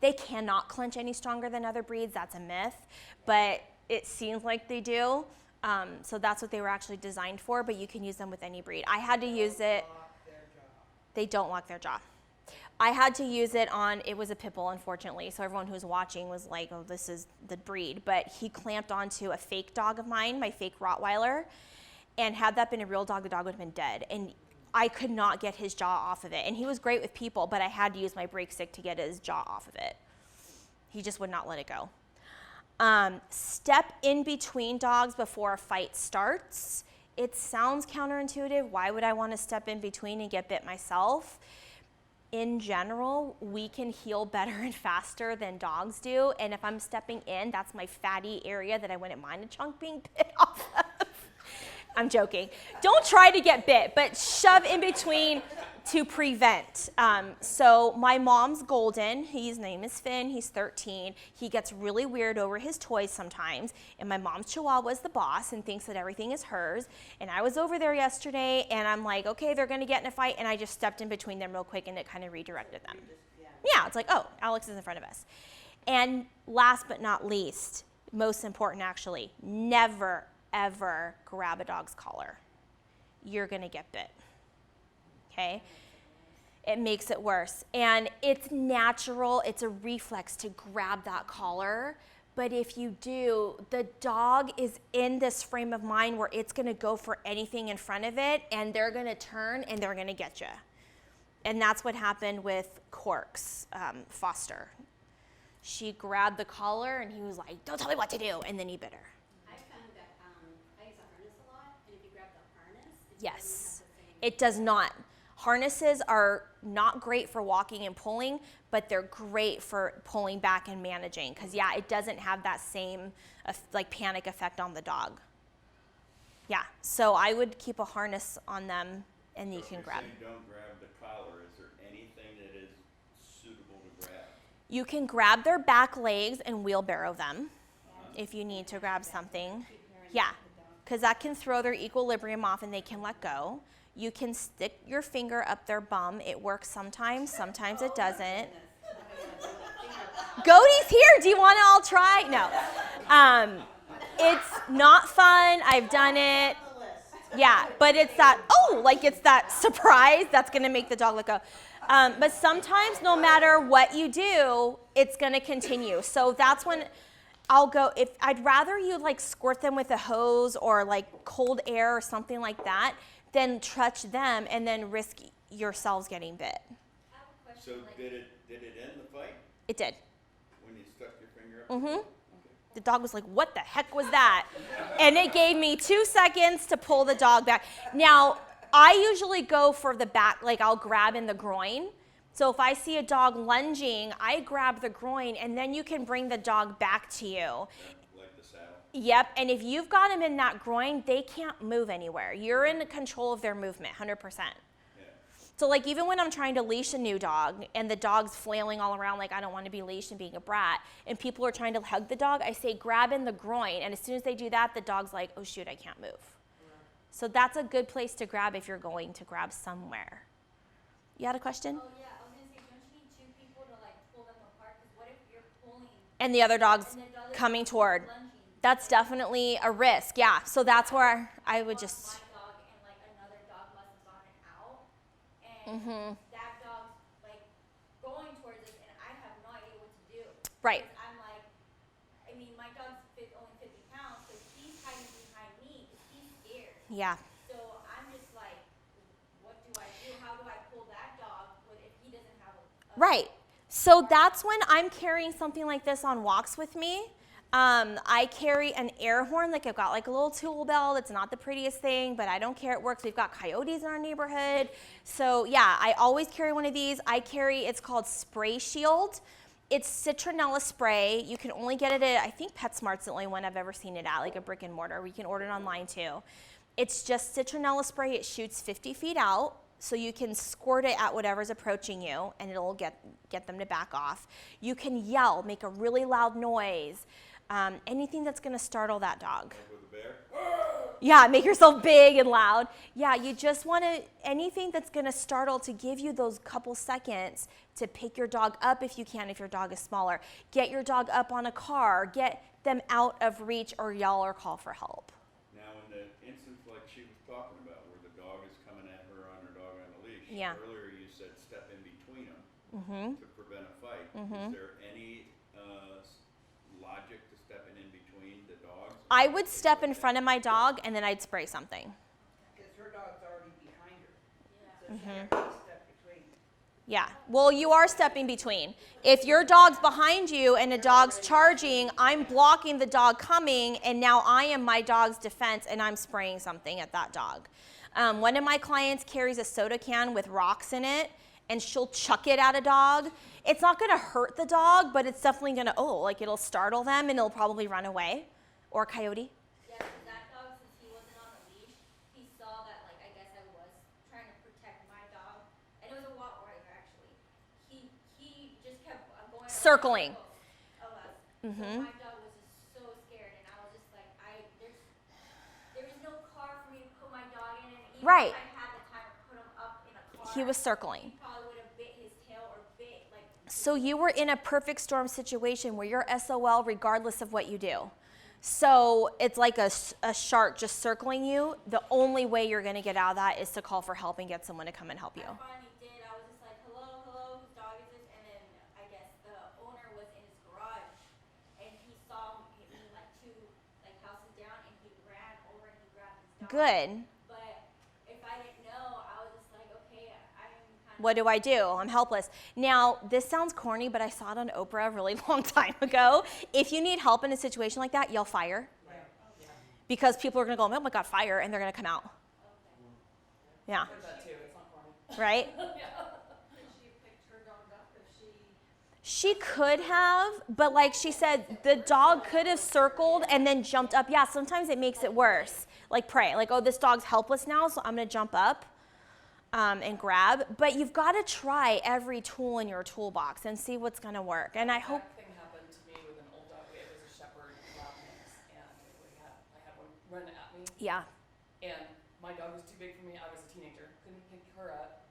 S1: they cannot clench any stronger than other breeds. That's a myth, but it seems like they do. So that's what they were actually designed for, but you can use them with any breed. I had to use it. They don't lock their jaw. I had to use it on, it was a pit bull, unfortunately, so everyone who's watching was like, oh, this is the breed. But he clamped onto a fake dog of mine, my fake Rottweiler, and had that been a real dog, the dog would have been dead. And I could not get his jaw off of it. And he was great with people, but I had to use my brake stick to get his jaw off of it. He just would not let it go. Step in between dogs before a fight starts. It sounds counterintuitive. Why would I want to step in between and get bit myself? In general, we can heal better and faster than dogs do. And if I'm stepping in, that's my fatty area that I wouldn't mind a chunk being bit off of. I'm joking. Don't try to get bit, but shove in between to prevent. So my mom's golden. His name is Finn. He's 13. He gets really weird over his toys sometimes. And my mom's Chihuahua is the boss and thinks that everything is hers. And I was over there yesterday, and I'm like, okay, they're going to get in a fight. And I just stepped in between them real quick, and it kind of redirected them. Yeah, it's like, oh, Alex is in front of us. And last but not least, most important actually, never, ever grab a dog's collar. You're going to get bit. Okay? It makes it worse. And it's natural, it's a reflex to grab that collar. But if you do, the dog is in this frame of mind where it's gonna go for anything in front of it, and they're gonna turn and they're gonna get you. And that's what happened with Cork's Foster. She grabbed the collar and he was like, don't tell me what to do, and then he bit her.
S4: I found that I use a harness a lot, and if you grab the harness,
S1: Yes, it does not. Harnesses are not great for walking and pulling, but they're great for pulling back and managing, because yeah, it doesn't have that same like panic effect on the dog. Yeah, so I would keep a harness on them, and you can grab.
S3: So if you're saying don't grab the collar, is there anything that is suitable to grab?
S1: You can grab their back legs and wheelbarrow them if you need to grab something. Yeah, because that can throw their equilibrium off and they can let go. You can stick your finger up their bum. It works sometimes it doesn't. Goaty's here. Do you want to all try? No. It's not fun. I've done it. Yeah, but it's that, it's that surprise that's going to make the dog let go. But sometimes no matter what you do, it's going to continue. So that's when I'll go, if I'd rather you like squirt them with a hose or like cold air or something like that, than touch them and then risk yourselves getting bit.
S5: I have a question.
S3: So did it end the fight
S1: It did.
S3: when you stuck your finger up?
S1: Mm-hmm. The dog was like, what the heck was that? And it gave me 2 seconds to pull the dog back. Now, I usually go for the back, like I'll grab in the groin. So if I see a dog lunging, I grab the groin, and then you can bring the dog back to you.
S3: Like the saddle?
S1: Yep, and if you've got them in that groin, they can't move anywhere. You're in control of their movement, 100%.
S3: Yeah.
S1: So like even when I'm trying to leash a new dog and the dog's flailing all around like I don't want to be leashed and being a brat, and people are trying to hug the dog, I say grab in the groin, and as soon as they do that, the dog's like, oh shoot, I can't move. So that's a good place to grab if you're going to grab somewhere. You had a question?
S5: Oh yeah, I was gonna say, don't you need two people to like pull them apart? Because what if you're pulling
S1: And the other dog's
S5: and the other
S1: coming
S5: person's
S1: toward.
S5: lunging?
S1: That's definitely a risk, yeah. So that's where I would just,
S5: My dog and like another dog must have gotten out, and that dog's like going towards us, and I have no idea what to do.
S1: right,
S5: Because I'm like, I mean, my dog's only 50 pounds, so he's hiding behind me because he's scared.
S1: yeah.
S5: So I'm just like, what do I do? How do I pull that dog if he doesn't have a
S1: Right. So that's when I'm carrying something like this on walks with me. I carry an air horn, like I've got like a little tool belt. It's not the prettiest thing, but I don't care, it works. We've got coyotes in our neighborhood. So yeah, I always carry one of these. It's called Spray Shield. It's citronella spray. You can only get it at, I think PetSmart's the only one I've ever seen it at, like a brick and mortar. You can order it online too. It's just citronella spray. It shoots 50 feet out, so you can squirt it at whatever's approaching you, and it'll get them to back off. You can yell, make a really loud noise, anything that's gonna startle that dog.
S3: Like with a bear?
S1: Yeah, make yourself big and loud. Yeah, you just want to, anything that's going to startle to give you those couple seconds to pick your dog up if you can, if your dog is smaller. Get your dog up on a car. Get them out of reach or yell or call for help.
S3: Now, in the instance like she was talking about, where the dog is coming at her on her dog on the leash,
S1: Yeah.
S3: earlier you said step in between them
S1: Mm-hmm.
S3: to prevent a fight.
S1: Mhm.
S3: Is there any logic to stepping in between the dogs?
S1: I would step in front of my dog and then I'd spray something.
S2: Because her dog's already behind her. So
S1: Mm-hmm.
S2: she can't really step between.
S1: Yeah, well, you are stepping between. If your dog's behind you and a dog's charging, I'm blocking the dog coming, and now I am my dog's defense, and I'm spraying something at that dog. One of my clients carries a soda can with rocks in it, and she'll chuck it at a dog. It's not gonna hurt the dog, but it's definitely gonna, it'll startle them, and it'll probably run away. Or a coyote.
S5: Yeah, 'cause that dog, since he wasn't on the leash, he saw that, like, I guess I was trying to protect my dog. And it was a Rottweiler, actually. He just kept going
S1: Circling.
S5: of us.
S1: Mhm.
S5: So my dog was just so scared, and I was just like, there is no car for me to put my dog in, and even
S1: Right.
S5: if I had the time to put him up in a car,
S1: He was circling.
S5: he probably would have bit his tail or bit, like.
S1: So you were in a perfect storm situation where you're SOL regardless of what you do. So it's like a shark just circling you. The only way you're going to get out of that is to call for help and get someone to come and help you.
S5: I finally did. I was just like, hello, whose dog is this? And then I guess the owner was in his garage, and he saw me like 2 houses down, and he ran over and he grabbed his dog.
S1: Good.
S5: But if I didn't know, I was just like, okay, I'm kind of.
S1: What do I do? I'm helpless. Now, this sounds corny, but I saw it on Oprah a really long time ago. If you need help in a situation like that, yell fire. Because people are going to go, oh my God, fire, and they're going to come out. Yeah,
S8: I've heard that too, it's not corny.
S1: right?
S4: Could she have picked her dog up if she?
S1: She could have, but like she said, the dog could have circled and then jumped up. Yeah, sometimes it makes it worse. Like pray, like, oh, this dog's helpless now, so I'm going to jump up. And grab, but you've got to try every tool in your toolbox and see what's going to work. And I hope.
S8: That thing happened to me with an old dog. It was a shepherd lab mix, and I had one run at me.
S1: Yeah.
S8: And my dog was too big for me. I was a teenager, couldn't pick her up,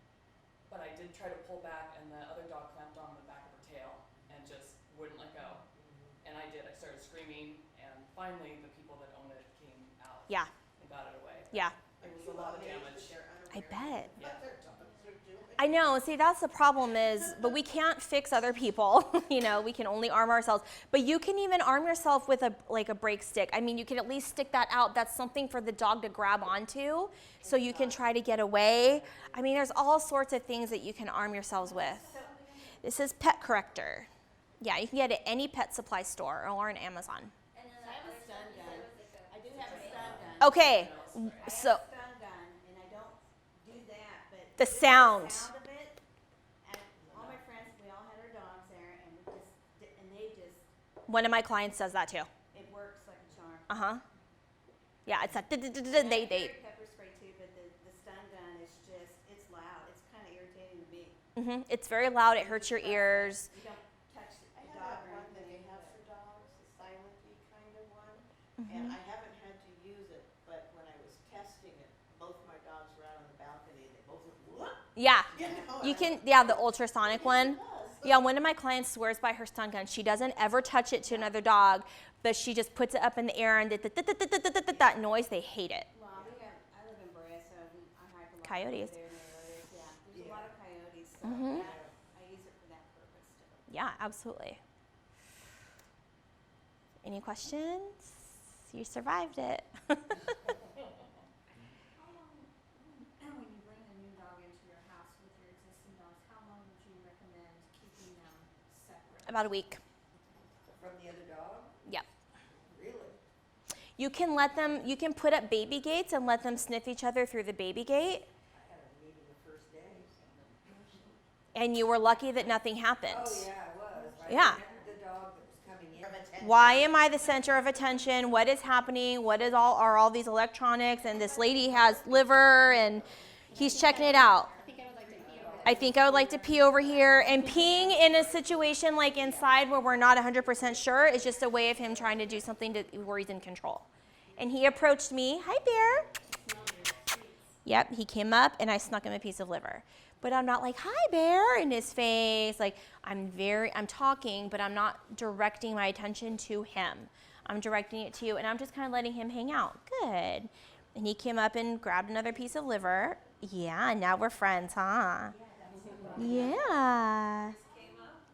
S8: but I did try to pull back, and the other dog clamped on the back of her tail and just wouldn't let go. And I did. I started screaming, and finally the people that owned it came out.
S1: Yeah.
S8: And got it away.
S1: Yeah.
S8: It was a lot of damage.
S1: I bet.
S8: Yeah.
S1: I know. See, that's the problem is, but we can't fix other people. We can only arm ourselves. But you can even arm yourself with a brake stick. I mean, you can at least stick that out. That's something for the dog to grab onto, so you can try to get away. I mean, there's all sorts of things that you can arm yourselves with. This is Pet Corrector. Yeah, you can get it at any pet supply store or on Amazon.
S5: And then
S6: I have a
S5: other
S6: stun
S5: stuff, you
S6: gun.
S5: said was like a
S6: I do have a
S5: spray.
S6: stun gun.
S1: Okay,
S6: I
S1: so
S6: have a stun gun, and I don't do that, but.
S1: The
S6: just
S1: sound.
S6: The sound of it, and all my friends, we all had our dogs there, and they just,
S1: one of my clients does that too.
S6: it works like a charm.
S1: Uh-huh. Yeah, it's that
S6: And
S1: they
S6: I carry pepper spray too, but the stun gun is just, it's loud. It's kind of irritating to me.
S1: It's very loud. It hurts your ears.
S6: You don't touch
S7: I
S6: the
S7: have
S6: dog
S7: that
S6: or
S7: one that they
S6: anything.
S7: have for dogs, the silent-y kind of one, and I haven't had to use it, but when I was testing it, both my dogs were out on the balcony, and they both went, what?
S1: Yeah.
S7: You know,
S1: You
S7: and I-
S1: can, yeah, the ultrasonic one.
S7: It does.
S1: Yeah, one of my clients swears by her stun gun. She doesn't ever touch it to another dog, but she just puts it up in the air and that noise, they hate it.
S6: Well, I live in Brea, so I hike a lot.
S1: Coyotes.
S6: There, yeah, there's a lot of coyotes, so
S1: Mhm.
S6: I use it for that purpose too.
S1: Yeah, absolutely. Any questions? You survived it.
S4: How long, when you bring a new dog into your house with your existing dogs, how long would you recommend keeping them separate?
S1: About a week.
S7: From the other dog?
S1: Yep.
S7: Really?
S1: You can put up baby gates and let them sniff each other through the baby gate.
S7: I had a meeting the first day.
S1: And you were lucky that nothing happened.
S7: Oh, yeah, it was. I
S1: Yeah.
S7: remember the dog that was coming in.
S1: Why am I the center of attention? What is happening? Are all these electronics? And this lady has liver and he's checking it out.
S4: I think I would like to pee over here.
S1: I think I would like to pee over here. And peeing in a situation like inside where we're not 100% sure is just a way of him trying to do something where he's in control. And he approached me. Hi, Bear. Yep, he came up and I snuck him a piece of liver. But I'm not like, hi, Bear, in his face. Like, I'm talking, but I'm not directing my attention to him. I'm directing it to you, and I'm just kind of letting him hang out. Good. And he came up and grabbed another piece of liver. Yeah, now we're friends, huh? Yeah.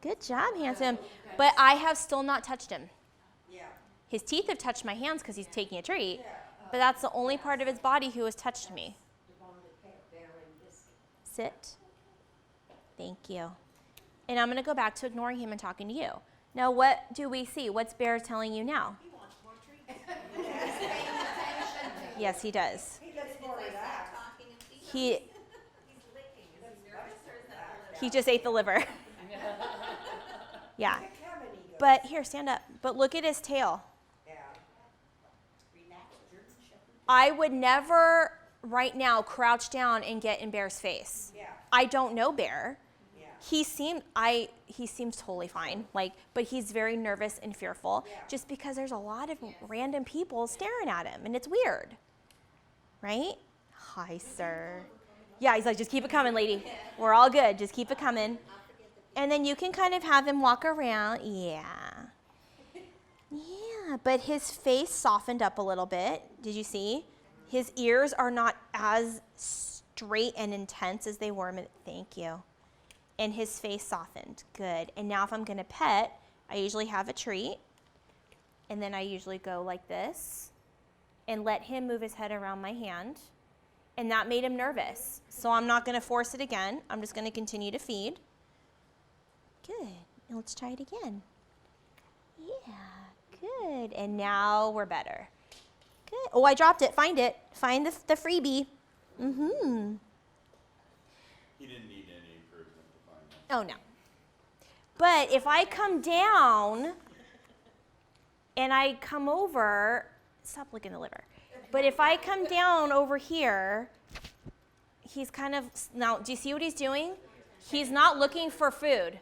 S1: Good job, handsome. But I have still not touched him.
S2: Yeah.
S1: His teeth have touched my hands because he's taking a treat, but that's the only part of his body who has touched me. Sit. Thank you. And I'm going to go back to ignoring him and talking to you. Now, what do we see? What's Bear telling you now?
S7: He wants more treats.
S1: Yes, he does.
S2: He gets more relaxed.
S6: Talking and feeding.
S1: He
S5: He's licking. Is he nervous or is that the liver?
S1: he just ate the liver. Yeah.
S2: He's a cabin eater.
S1: But here, stand up. But look at his tail.
S2: Yeah.
S7: Relax, German Shepherd.
S1: I would never right now crouch down and get in Bear's face.
S2: Yeah.
S1: I don't know Bear.
S2: Yeah.
S1: He seems totally fine, but he's very nervous and fearful
S2: Yeah.
S1: just because there's a lot of random people staring at him, and it's weird, right? Hi, sir. Yeah, he's like, just keep it coming, lady. We're all good. Just keep it coming. And then you can kind of have him walk around. Yeah. Yeah, but his face softened up a little bit. Did you see? His ears are not as straight and intense as they were. Thank you. And his face softened. Good. And now if I'm going to pet, I usually have a treat. And then I usually go like this and let him move his head around my hand. And that made him nervous. So I'm not going to force it again. I'm just going to continue to feed. Good. And let's try it again. Yeah, good. And now we're better. Good. Oh, I dropped it. Find it. Find the freebie. Mm-hmm.
S3: He didn't need any improvement to find that.
S1: Oh, no. But if I come down and I come over, stop licking the liver. But if I come down over here, he's kind of, now, do you see what he's doing? He's not looking for food.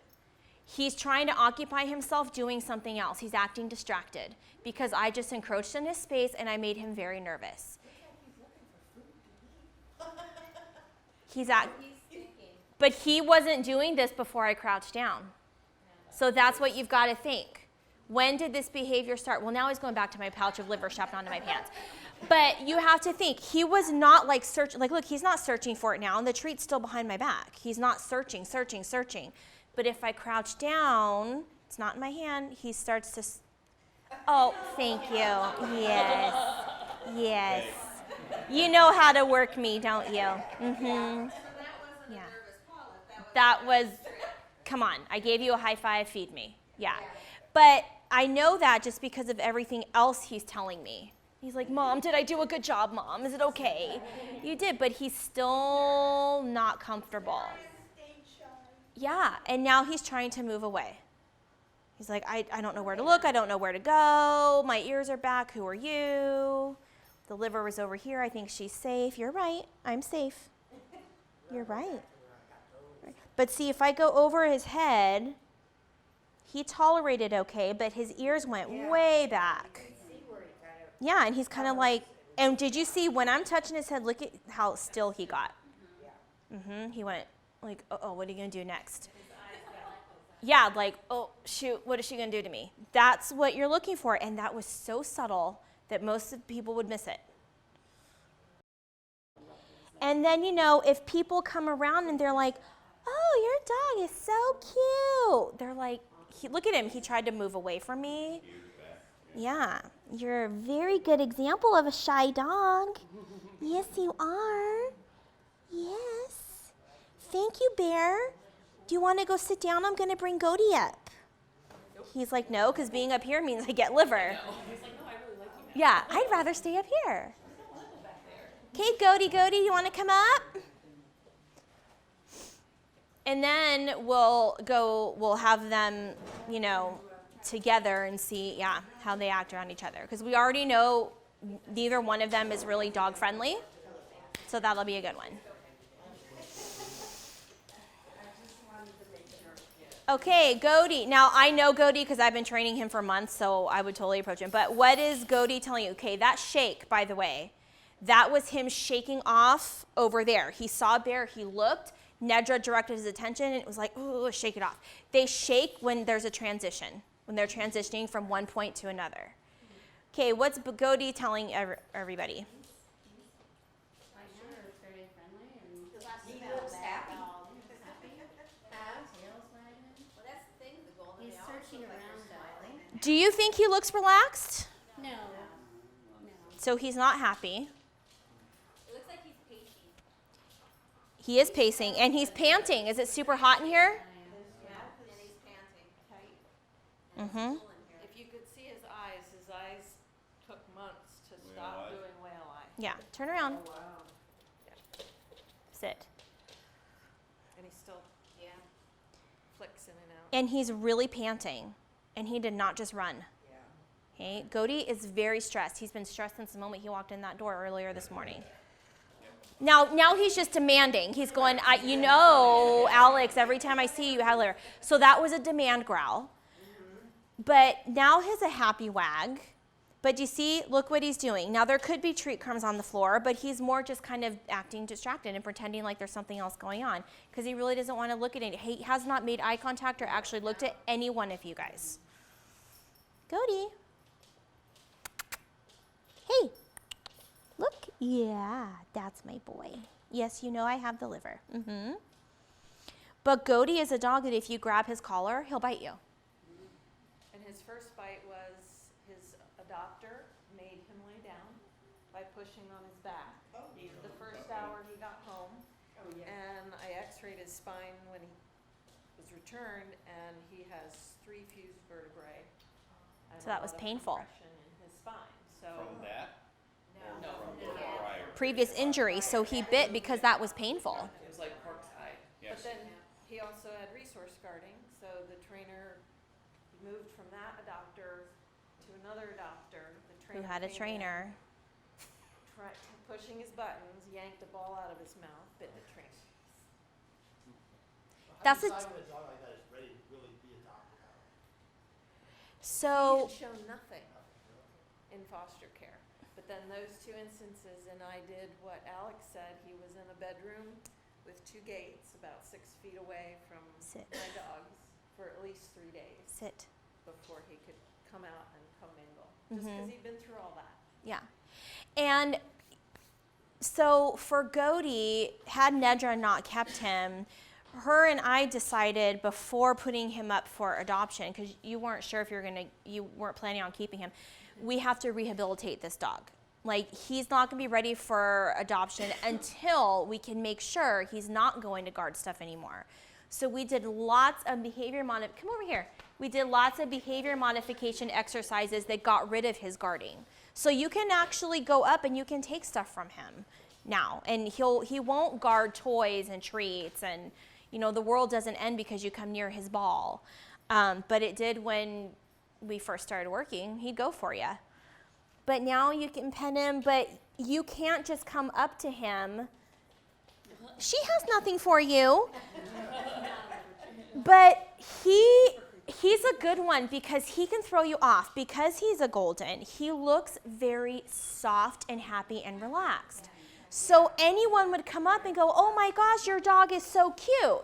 S1: He's trying to occupy himself doing something else. He's acting distracted because I just encroached in his space and I made him very nervous. But he wasn't doing this before I crouched down. So that's what you've got to think. When did this behavior start? Well, now he's going back to my pouch of liver strapped onto my pants. But you have to think, he was not like searching, like look, he's not searching for it now, and the treat's still behind my back. He's not searching. But if I crouch down, it's not in my hand, he starts to, oh, thank you. Yes. Yes. You know how to work me, don't you? Mm-hmm.
S7: So that wasn't
S1: Yeah.
S7: a nervous Paula.
S1: That was, come on, I gave you a high five, feed me. Yeah. But I know that just because of everything else he's telling me. He's like, Mom, did I do a good job, Mom? Is it okay? You did, but he's still not comfortable. Yeah, and now he's trying to move away. He's like, I don't know where to look. I don't know where to go. My ears are back. Who are you? The liver was over here. I think she's safe. You're right. I'm safe. You're right. But see, if I go over his head, he tolerated okay, but his ears went way back. Yeah, and he's kind of like, and did you see when I'm touching his head, look at how still he got. Mm-hmm. He went like, oh, what are you going to do next? Yeah, like, oh, shoot, what is she going to do to me? That's what you're looking for, and that was so subtle that most people would miss it. And then, you know, if people come around and they're like, oh, your dog is so cute. They're like, look at him. He tried to move away from me. Yeah, you're a very good example of a shy dog. Yes, you are. Yes. Thank you, Bear. Do you want to go sit down? I'm going to bring Goaty up. He's like, no, because being up here means I get liver.
S8: He's like, no, I really like you now.
S1: Yeah, I'd rather stay up here. Okay, Goaty, you want to come up? And then we'll have them, you know, together and see, how they act around each other. Because we already know neither one of them is really dog friendly. So that'll be a good one. Okay, Goaty. Now, I know Goaty because I've been training him for months, so I would totally approach him. But what is Goaty telling you? Okay, that shake, by the way, that was him shaking off over there. He saw a bear, he looked, Nedra directed his attention, and it was like, ooh, shake it off. They shake when there's a transition, when they're transitioning from one point to another. Okay, what's Goaty telling everybody?
S4: Right now, it's very friendly and
S7: He looks happy.
S4: tail's wagging.
S7: Well, that's the thing, the golden,
S4: He's
S7: they always
S4: searching
S7: look like
S4: around,
S7: they're smiling.
S1: Do you think he looks relaxed?
S4: No. No.
S1: So he's not happy.
S5: It looks like he's pacing.
S1: He is pacing, and he's panting. Is it super hot in here?
S7: Yeah, and he's panting tight.
S1: Mm-hmm.
S7: If you could see his eyes took months to
S3: Whale
S7: stop
S3: eyes?
S7: doing whale eye.
S1: Yeah, turn around.
S7: Oh, wow.
S1: Sit.
S7: And he still, flicks in and out.
S1: And he's really panting, and he did not just run.
S7: Yeah.
S1: Okay, Goaty is very stressed. He's been stressed since the moment he walked in that door earlier this morning. Now he's just demanding. He's going, Alex, every time I see you, however. So that was a demand growl. But now he's a happy wag. But you see, look what he's doing. Now there could be treat crumbs on the floor, but he's more just kind of acting distracted and pretending like there's something else going on because he really doesn't want to look at it. He has not made eye contact or actually looked at any one of you guys. Goaty. Hey, look. Yeah, that's my boy. Yes, you know I have the liver. Mm-hmm. But Goaty is a dog that if you grab his collar, he'll bite you.
S7: And his first bite was his adopter made him lay down by pushing on his back. The first hour he got home. And I x-rayed his spine when he was returned, and he has 3 fused vertebrae. and
S1: So that
S7: a
S1: was
S7: lot of
S1: painful.
S7: compression in his spine. So
S3: From that?
S7: No.
S3: From the prior?
S1: Previous injury, so he bit because that was painful.
S8: It was like Park's eye.
S3: Yes.
S7: But then he also had resource guarding, so the trainer moved from that adopter to another adopter. The
S1: Who
S7: trainer
S1: had a
S7: came in,
S1: trainer.
S7: pushing his buttons, yanked a ball out of his mouth, bit the trainer.
S1: That's
S9: How do you
S1: a-
S9: decide when a dog like that is ready to really be adopted out?
S1: So,
S7: He had shown nothing in foster care. But then those 2 instances, and I did what Alex said, he was in a bedroom with 2 gates about 6 feet away from
S1: Sit.
S7: my dogs for at least 3 days
S1: sit.
S7: before he could come out and commingle. Just because he'd been through all that.
S1: Yeah. And so for Goaty, had Nedra not kept him, her and I decided before putting him up for adoption, because you weren't sure if you weren't planning on keeping him, we have to rehabilitate this dog. Like, he's not going to be ready for adoption until we can make sure he's not going to guard stuff anymore. So we did lots of come over here. We did lots of behavior modification exercises that got rid of his guarding. So you can actually go up and you can take stuff from him now, and he won't guard toys and treats, and the world doesn't end because you come near his ball. But it did when we first started working. He'd go for you. But now you can pet him, but you can't just come up to him. She has nothing for you. But he's a good one because he can throw you off. Because he's a golden, he looks very soft and happy and relaxed. So anyone would come up and go, oh my gosh, your dog is so cute.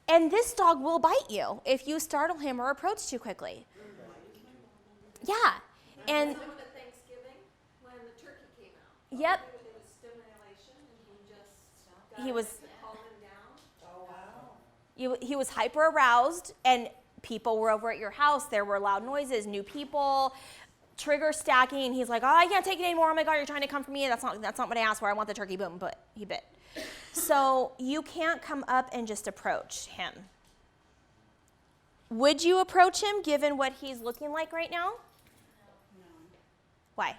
S1: And this dog will bite you if you startle him or approach too quickly. Yeah. And
S7: Some of the Thanksgiving, when the turkey came out.
S1: yep,
S7: It was stimulation, and he just
S1: he was
S7: calmed him down. Oh, wow.
S1: he was hyper aroused, and people were over at your house. There were loud noises, new people, trigger stacking, and he's like, oh, I can't take it anymore. Oh my God, you're trying to come for me. That's not what I asked for. I want the turkey. Boom, but he bit. So you can't come up and just approach him. Would you approach him given what he's looking like right now?
S4: No.
S1: Why?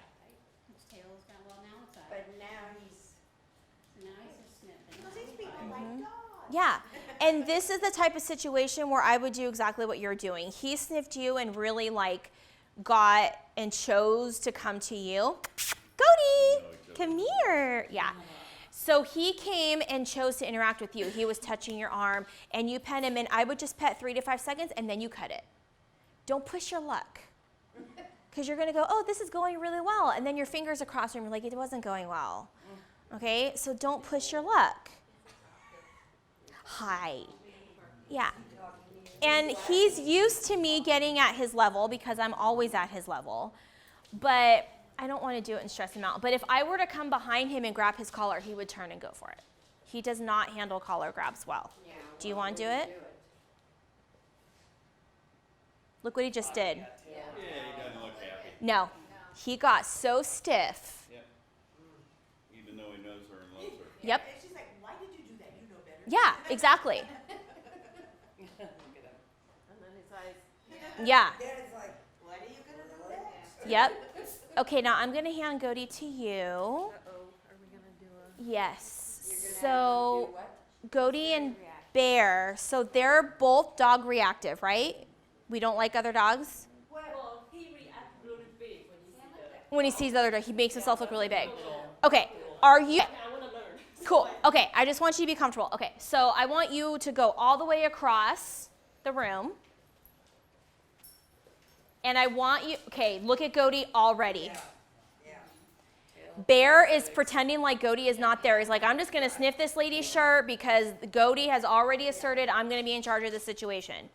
S4: His tail's got, well, now it's up.
S7: But now he's.
S4: Now he's just sniffing.
S7: Because these people like dogs.
S1: Yeah, and this is the type of situation where I would do exactly what you're doing. He sniffed you and really got and chose to come to you. Goaty, come here. Yeah. So he came and chose to interact with you. He was touching your arm, and you pet him, and I would just pet 3 to 5 seconds, and then you cut it. Don't push your luck. Because you're going to go, oh, this is going really well, and then your fingers across and you're like, it wasn't going well. Okay, so don't push your luck. Hi. Yeah. And he's used to me getting at his level because I'm always at his level. But I don't want to do it and stress him out. But if I were to come behind him and grab his collar, he would turn and go for it. He does not handle collar grabs well. Do you want to do it? Look what he just did.
S3: Yeah, he doesn't look happy.
S1: No. He got so stiff.
S3: Yep. Even though he knows her and loves her.
S1: Yep.
S2: It's just like, why did you do that? You know better.
S1: Yeah, exactly.
S7: And then his eyes.
S1: Yeah.
S2: Then it's like, what are you gonna do next?
S1: Yep. Okay, now I'm going to hand Goaty to you.
S7: Uh-oh, are we gonna do a?
S1: Yes. So Goaty and Bear, so they're both dog reactive, right? We don't like other dogs?
S8: Well, he reacts really big
S1: When he sees the other dog, he makes himself look really big. Okay, are you?
S8: I wanna learn.
S1: Cool. Okay, I just want you to be comfortable. Okay, so I want you to go all the way across the room. And I want you, okay, look at Goaty already.
S2: Yeah.
S1: Bear is pretending like Goaty is not there. He's like, I'm just going to sniff this lady's shirt because Goaty has already asserted I'm going to be in charge of the situation.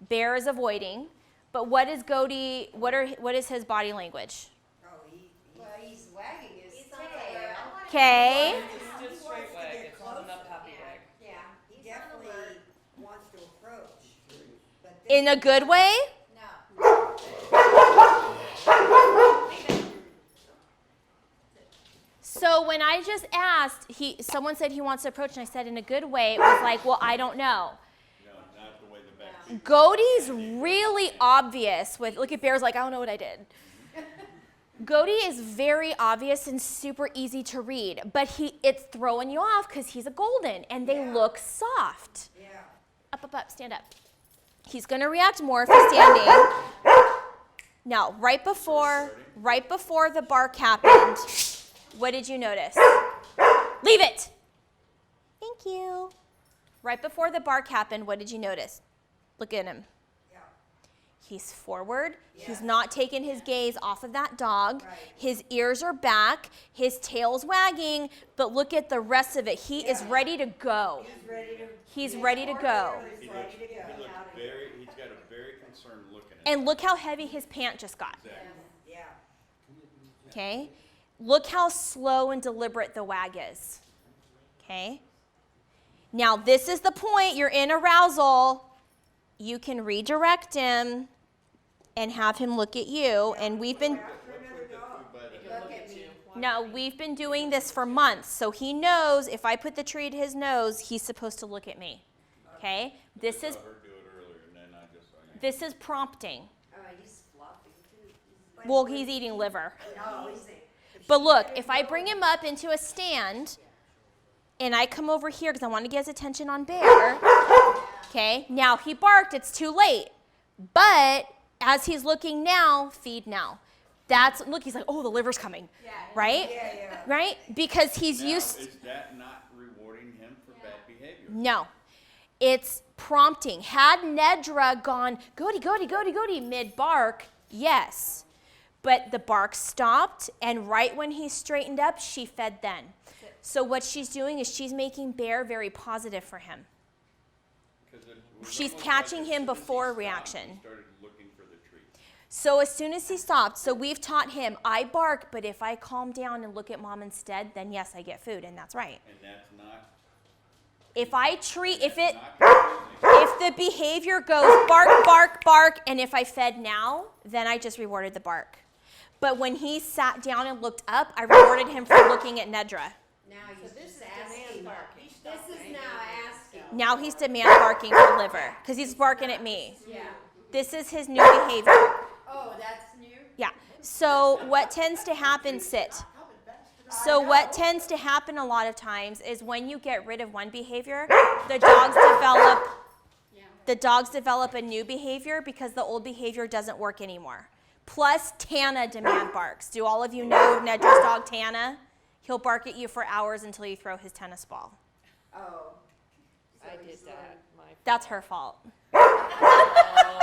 S1: Bear is avoiding. But what is Goaty, what is his body language?
S2: Oh, he's wagging his tail.
S1: Okay.
S8: It's just straight wag, it's not enough happy wag.
S2: Yeah, he definitely wants to approach. But
S1: In a good way?
S5: No.
S1: So when I just asked, someone said he wants to approach, and I said in a good way, it was like, well, I don't know.
S3: No, not the way the back.
S1: Goaty's really obvious with, look at Bear's like, I don't know what I did. Goaty is very obvious and super easy to read, but it's throwing you off because he's a golden and they look soft.
S2: yeah.
S1: Up, stand up. He's gonna react more if he's standing. Now, right before the bark happened, what did you notice? Leave it. Thank you. Right before the bark happened, what did you notice? Look at him.
S2: Yeah.
S1: He's forward.
S2: Yeah.
S1: He's not taking his gaze off of that dog.
S2: Right.
S1: His ears are back. His tail's wagging. But look at the rest of it. He is ready to go.
S2: He's ready to.
S1: He's ready to go.
S2: He's
S3: He
S2: ready
S3: looks,
S2: to go.
S3: he looks very, he's got a very concerned look in it.
S1: And look how heavy his pant just got.
S3: Exactly.
S2: Yeah.
S1: Okay? Look how slow and deliberate the wag is. Okay? Now, this is the point. You're in arousal. You can redirect him and have him look at you. And we've been,
S2: Look at me.
S1: no, we've been doing this for months. So he knows if I put the tree to his nose, he's supposed to look at me. Okay? This is
S3: I saw her do it earlier, and then I just saw you.
S1: this is prompting.
S2: Oh, he's flopping too.
S1: Well, he's eating liver.
S2: No, he's.
S1: But look, if I bring him up into a stand and I come over here because I want to get his attention on Bear, okay, now he barked, it's too late. But as he's looking now, feed now. Look, he's like, oh, the liver's coming, right?
S2: Yeah.
S1: Right? Because he's
S3: Now,
S1: used,
S3: is that not rewarding him for bad behavior?
S1: no, it's prompting. Had Nedra gone, Goaty, mid-bark, yes. But the bark stopped, and right when he straightened up, she fed then. So what she's doing is she's making Bear very positive for him.
S3: 'Cause it was
S1: She's
S3: almost
S1: catching
S3: like as
S1: him
S3: soon as he
S1: before
S3: stopped,
S1: reaction.
S3: He started looking for the treat.
S1: So as soon as he stopped, so we've taught him, I bark, but if I calm down and look at mom instead, then yes, I get food, and that's right.
S3: And that's not,
S1: If I treat, if
S3: not confusing.
S1: if the behavior goes bark, and if I fed now, then I just rewarded the bark. But when he sat down and looked up, I rewarded him for looking at Nedra.
S2: Now he's just asking.
S6: This is now asking.
S1: Now he's demand barking for liver, because he's barking at me.
S6: Yeah.
S1: This is his new behavior.
S6: Oh, that's new?
S1: Yeah. So what tends to happen, sit. So what tends to happen a lot of times is when you get rid of one behavior, the dogs develop a new behavior because the old behavior doesn't work anymore. Plus, Tana demand barks. Do all of you know Nedra's dog Tana? He'll bark at you for hours until you throw his tennis ball.
S2: Oh.
S7: I did that.
S1: That's her fault.
S8: Oh,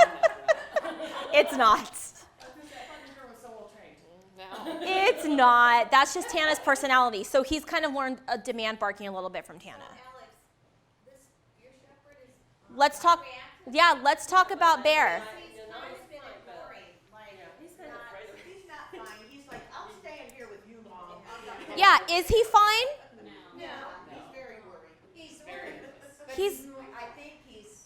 S1: It's not.
S8: I was gonna say, I thought this girl was so well trained.
S7: No.
S1: It's not. That's just Tana's personality. So he's kind of learned a demand barking a little bit from Tana.
S4: Alex, your shepherd is.
S1: Let's talk. Yeah, let's talk about Bear.
S4: He's been ignoring, like,
S8: He's kind of afraid of
S2: He's not fine. He's like, I'll stay in here with you, Mom.
S1: Yeah, is he fine?
S2: No, he's very worried.
S10: He's
S8: very.
S10: But
S1: He's-
S10: I think he's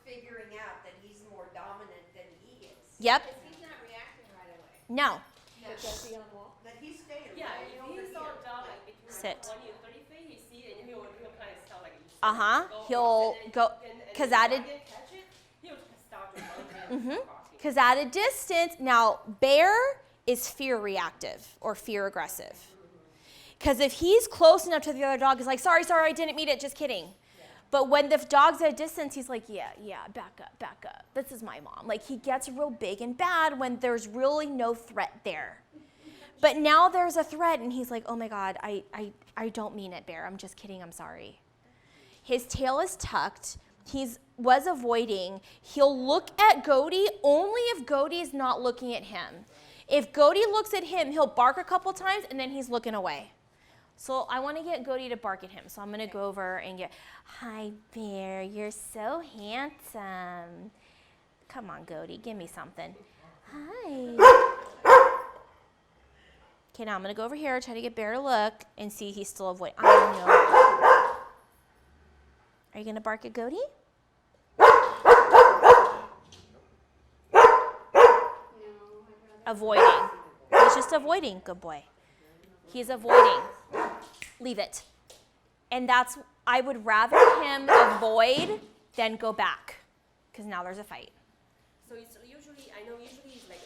S10: figuring out that he's more dominant than he is.
S1: Yep.
S4: because he's not reacting right away.
S1: No.
S8: But does he on the wall?
S2: But he's staying
S11: Yeah,
S2: right
S11: if
S2: over
S11: he saw
S2: here.
S11: a dog like between
S1: Sit.
S11: 20 and 30 feet, he see it and he'll kind of sound like
S1: He'll go, because at a,
S11: catch it, he'll start to run and start barking.
S1: because at a distance, now Bear is fear reactive or fear aggressive. Because if he's close enough to the other dog, he's like, sorry, I didn't mean it, just kidding. But when the dog's at a distance, he's like, yeah, back up. This is my mom. Like, he gets real big and bad when there's really no threat there. But now there's a threat, and he's like, oh my God, I don't mean it, Bear. I'm just kidding, I'm sorry. His tail is tucked. Was avoiding. He'll look at Goaty only if Goaty's not looking at him. If Goaty looks at him, he'll bark a couple times, and then he's looking away. So I want to get Goaty to bark at him. So I'm going to go over and get, hi, Bear, you're so handsome. Come on, Goaty, give me something. Hi. Okay, now I'm going to go over here, try to get Bear to look, and see he's still avoiding. I know. Are you going to bark at Goaty? Avoiding. He's just avoiding. Good boy. He's avoiding. Leave it. And I would rather him avoid than go back, because now there's a fight.
S11: So it's usually, I know usually it's like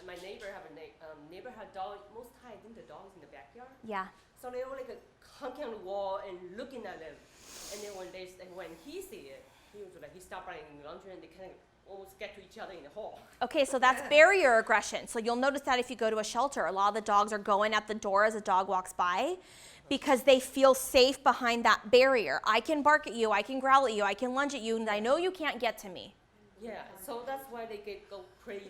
S11: my neighbor have a neighbor had dog. Most time I think the dog is in the backyard.
S1: Yeah.
S11: So they were like honking on the wall and looking at them. And then when he see it, he stopped running in the laundry and they kind of almost get to each other in the hall.
S1: Okay, so that's barrier aggression. So you'll notice that if you go to a shelter, a lot of the dogs are going at the door as a dog walks by because they feel safe behind that barrier. I can bark at you, I can growl at you, I can lunge at you, and I know you can't get to me.
S11: Yeah, so that's why they go crazy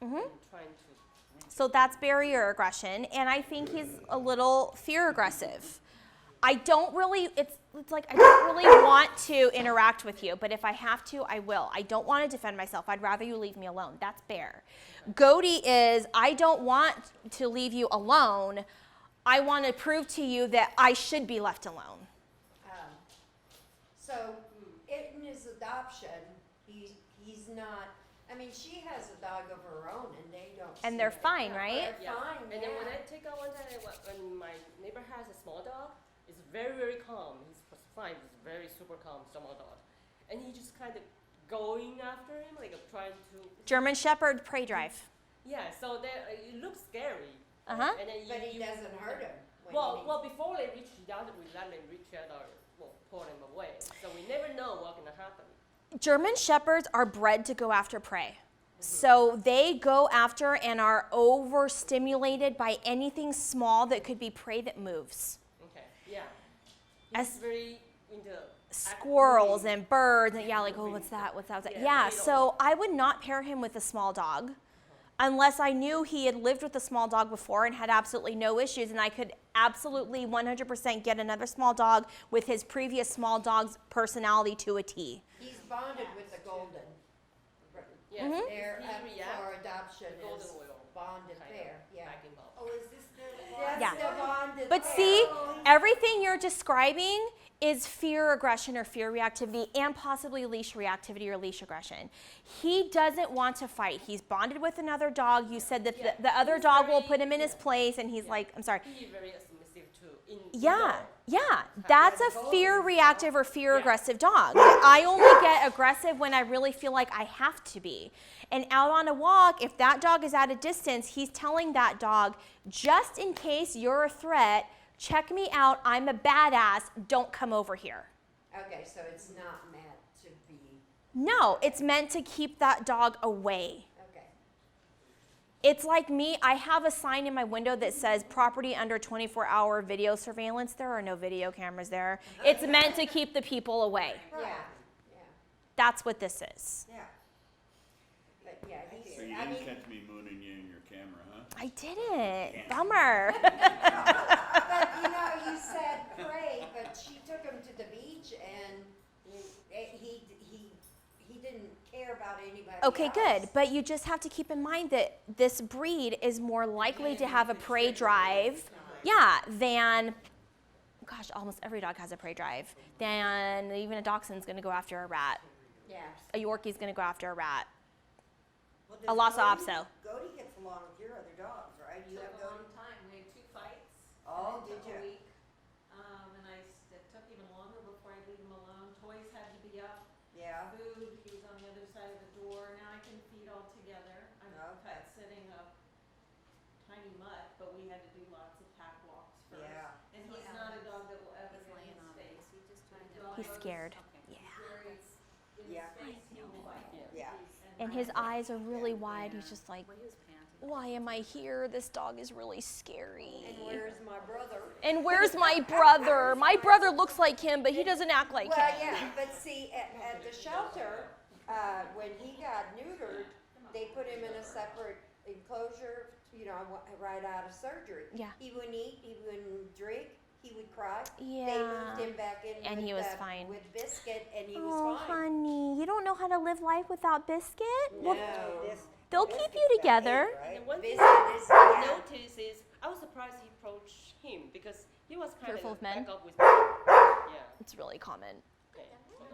S11: and trying to.
S1: So that's barrier aggression, and I think he's a little fear aggressive. I don't really want to interact with you, but if I have to, I will. I don't want to defend myself. I'd rather you leave me alone. That's Bear. Goaty is, I don't want to leave you alone. I want to prove to you that I should be left alone.
S10: So in his adoption, he's not, I mean, she has a dog of her own and they don't.
S1: And
S10: see
S1: they're
S10: it.
S1: fine,
S10: Yeah,
S1: right?
S10: They're fine,
S11: And then when I take out one time, when my neighbor has a small dog, it's very, very calm. He's fine. He's very super calm, small dog. And he just kind of going after him, like trying to.
S1: German Shepherd prey drive.
S11: Yeah, so it looks scary.
S1: Uh-huh.
S11: And then
S10: But he doesn't hurt him.
S11: Well, before they reach each other, we let them reach each other, pull them away. So we never know what's gonna happen.
S1: German Shepherds are bred to go after prey. So they go after and are overstimulated by anything small that could be prey that moves.
S11: Okay. Yeah.
S1: As-
S11: He's very into
S1: Squirrels and birds and yeah, like, oh, what's that?
S11: Yeah,
S1: Yeah,
S11: they don't-
S1: so I would not pair him with a small dog unless I knew he had lived with a small dog before and had absolutely no issues, and I could absolutely 100% get another small dog with his previous small dog's personality to a T.
S10: He's bonded with the golden.
S11: Yes.
S1: Mhm.
S10: They're
S11: He
S10: up
S11: react
S10: for adoption
S11: golden
S10: as
S11: oil
S10: bonded
S11: kind
S10: pair,
S11: of
S10: yeah.
S11: back involved.
S2: Oh, is this the
S10: That's
S1: Yeah.
S10: the bonded
S1: But
S10: pair.
S1: see, everything you're describing is fear aggression or fear reactivity and possibly leash reactivity or leash aggression. He doesn't want to fight. He's bonded with another dog. You said that
S11: Yeah.
S1: the other
S11: He's
S1: dog will
S11: very-
S1: put him in his
S11: yeah.
S1: place and he's
S11: Yeah.
S1: like, I'm sorry.
S11: He's very submissive too.
S1: Yeah, that's a fear reactive or fear
S11: Yeah.
S1: aggressive dog. I only get aggressive when I really feel like I have to be. And out on a walk, if that dog is at a distance, he's telling that dog, just in case you're a threat, check me out, I'm a badass, don't come over here.
S10: Okay, so it's not meant to be,
S1: No, it's meant to keep that dog away.
S10: okay.
S1: It's like me, I have a sign in my window that says property under 24-hour video surveillance. There are no video cameras there. It's meant to keep the people away.
S10: Yeah, yeah,
S1: That's what this is.
S10: yeah. But yeah, he's,
S3: So you
S10: I
S3: didn't
S10: mean,
S3: catch me mooning you in your camera, huh?
S1: I didn't. Bummer.
S10: but you know, you said pray, but she took him to the beach and he didn't care about anybody
S1: Okay,
S10: else.
S1: good. But you just have to keep in mind that this breed is more likely to have a prey drive, than, gosh, almost every dog has a prey drive, than even a dachshund's going to go after a rat.
S10: Yeah.
S1: A Yorkie's going to go after a rat.
S2: Well,
S1: A Lhasa Apso.
S2: Goaty gets along with your other dogs, right? You have
S7: Took a long
S2: Goaty?
S7: time. We had 2 fights.
S2: Oh,
S7: and it
S2: did
S7: took
S2: ya?
S7: a week. And it took even longer before I'd leave him alone. Toys had to be up.
S2: Yeah.
S7: Food, he was on the other side of the door. Now I can feed all together. I'm
S2: Okay.
S7: pet sitting a tiny mutt, but we had to do lots of pack walks first.
S2: Yeah.
S7: And he's not a dog that will ever get in his face.
S1: He's scared.
S7: He's
S1: Yeah.
S7: very, in his
S2: Yeah.
S7: face, he will bite.
S2: Yeah.
S1: And his eyes are really wide. He's just like, why am I here? This dog is really scary.
S10: And where's my brother?
S1: And where's my brother? My brother looks like him, but he doesn't act like
S10: Well,
S1: him.
S10: yeah, but see, at the shelter, when he got neutered, they put him in a separate enclosure, you know, right out of surgery.
S1: Yeah.
S10: He wouldn't eat, he wouldn't drink, he would cry. They
S1: Yeah.
S10: moved him back in
S1: And
S10: with,
S1: he was fine.
S10: with Biscuit, and he
S1: Oh,
S10: was fine.
S1: honey, you don't know how to live life without Biscuit? Well,
S10: No.
S1: they'll keep you together.
S11: And then one thing
S10: Biscuit is,
S11: I
S10: yeah.
S11: noticed is I was surprised he approached him because he was kind
S1: Fearful of men?
S11: back up with me. Yeah.
S1: It's really common.
S11: Okay.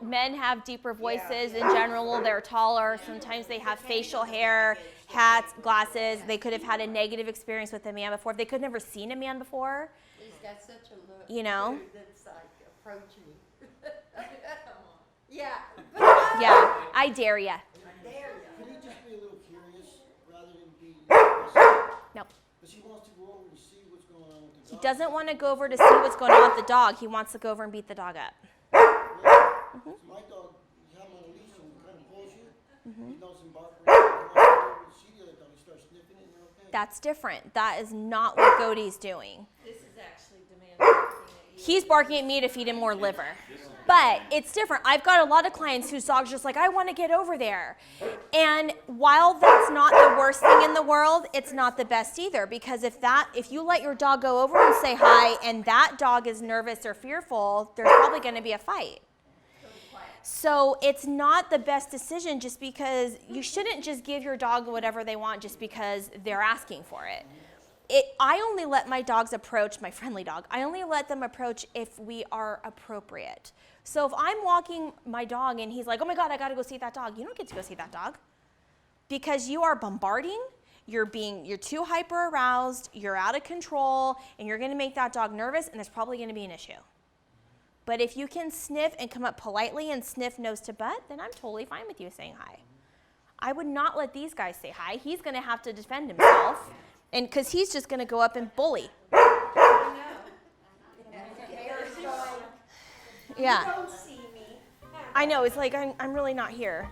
S1: Men have deeper voices in general. They're taller. Sometimes they have facial hair, hats, glasses. They could have had a negative experience with a man before. If they could have never seen a man before,
S10: He's got such a look.
S1: You know?
S10: That's like, approach me. Yeah.
S1: yeah, I dare ya.
S9: Can he just be a little curious rather than be aggressive?
S1: No.
S9: Because he wants to go over to see what's going on with the
S1: He
S9: dog.
S1: doesn't want to go over to see what's going on with the dog. He wants to go over and beat the dog up.
S9: So my dog, you have him on a leash and he kind of pulls you. He doesn't bark. When you go over to see the other dog, he starts sniffing it and you're okay.
S1: That's different. That is not what Goaty's doing.
S7: This is actually demanding barking at you.
S1: He's barking at me to feed him more liver. But it's different. I've got a lot of clients whose dogs just like, I want to get over there. And while that's not the worst thing in the world, it's not the best either. Because if you let your dog go over and say hi and that dog is nervous or fearful, there's probably going to be a fight. So it's not the best decision just because you shouldn't just give your dog whatever they want just because they're asking for it. I only let my dogs approach, my friendly dog, I only let them approach if we are appropriate. So if I'm walking my dog and he's like, oh my God, I gotta go see that dog, you don't get to go see that dog. Because you are bombarding, you're too hyper aroused, you're out of control, and you're gonna make that dog nervous, and there's probably gonna be an issue. But if you can sniff and come up politely and sniff nose to butt, then I'm totally fine with you saying hi. I would not let these guys say hi. He's gonna have to defend himself. And because he's just going to go up and bully. Yeah.
S10: Don't see me.
S1: I know. It's like, I'm really not here.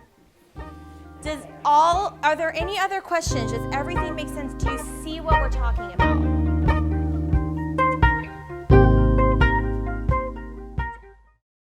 S1: Are there any other questions? Does everything make sense? Do you see what we're talking about?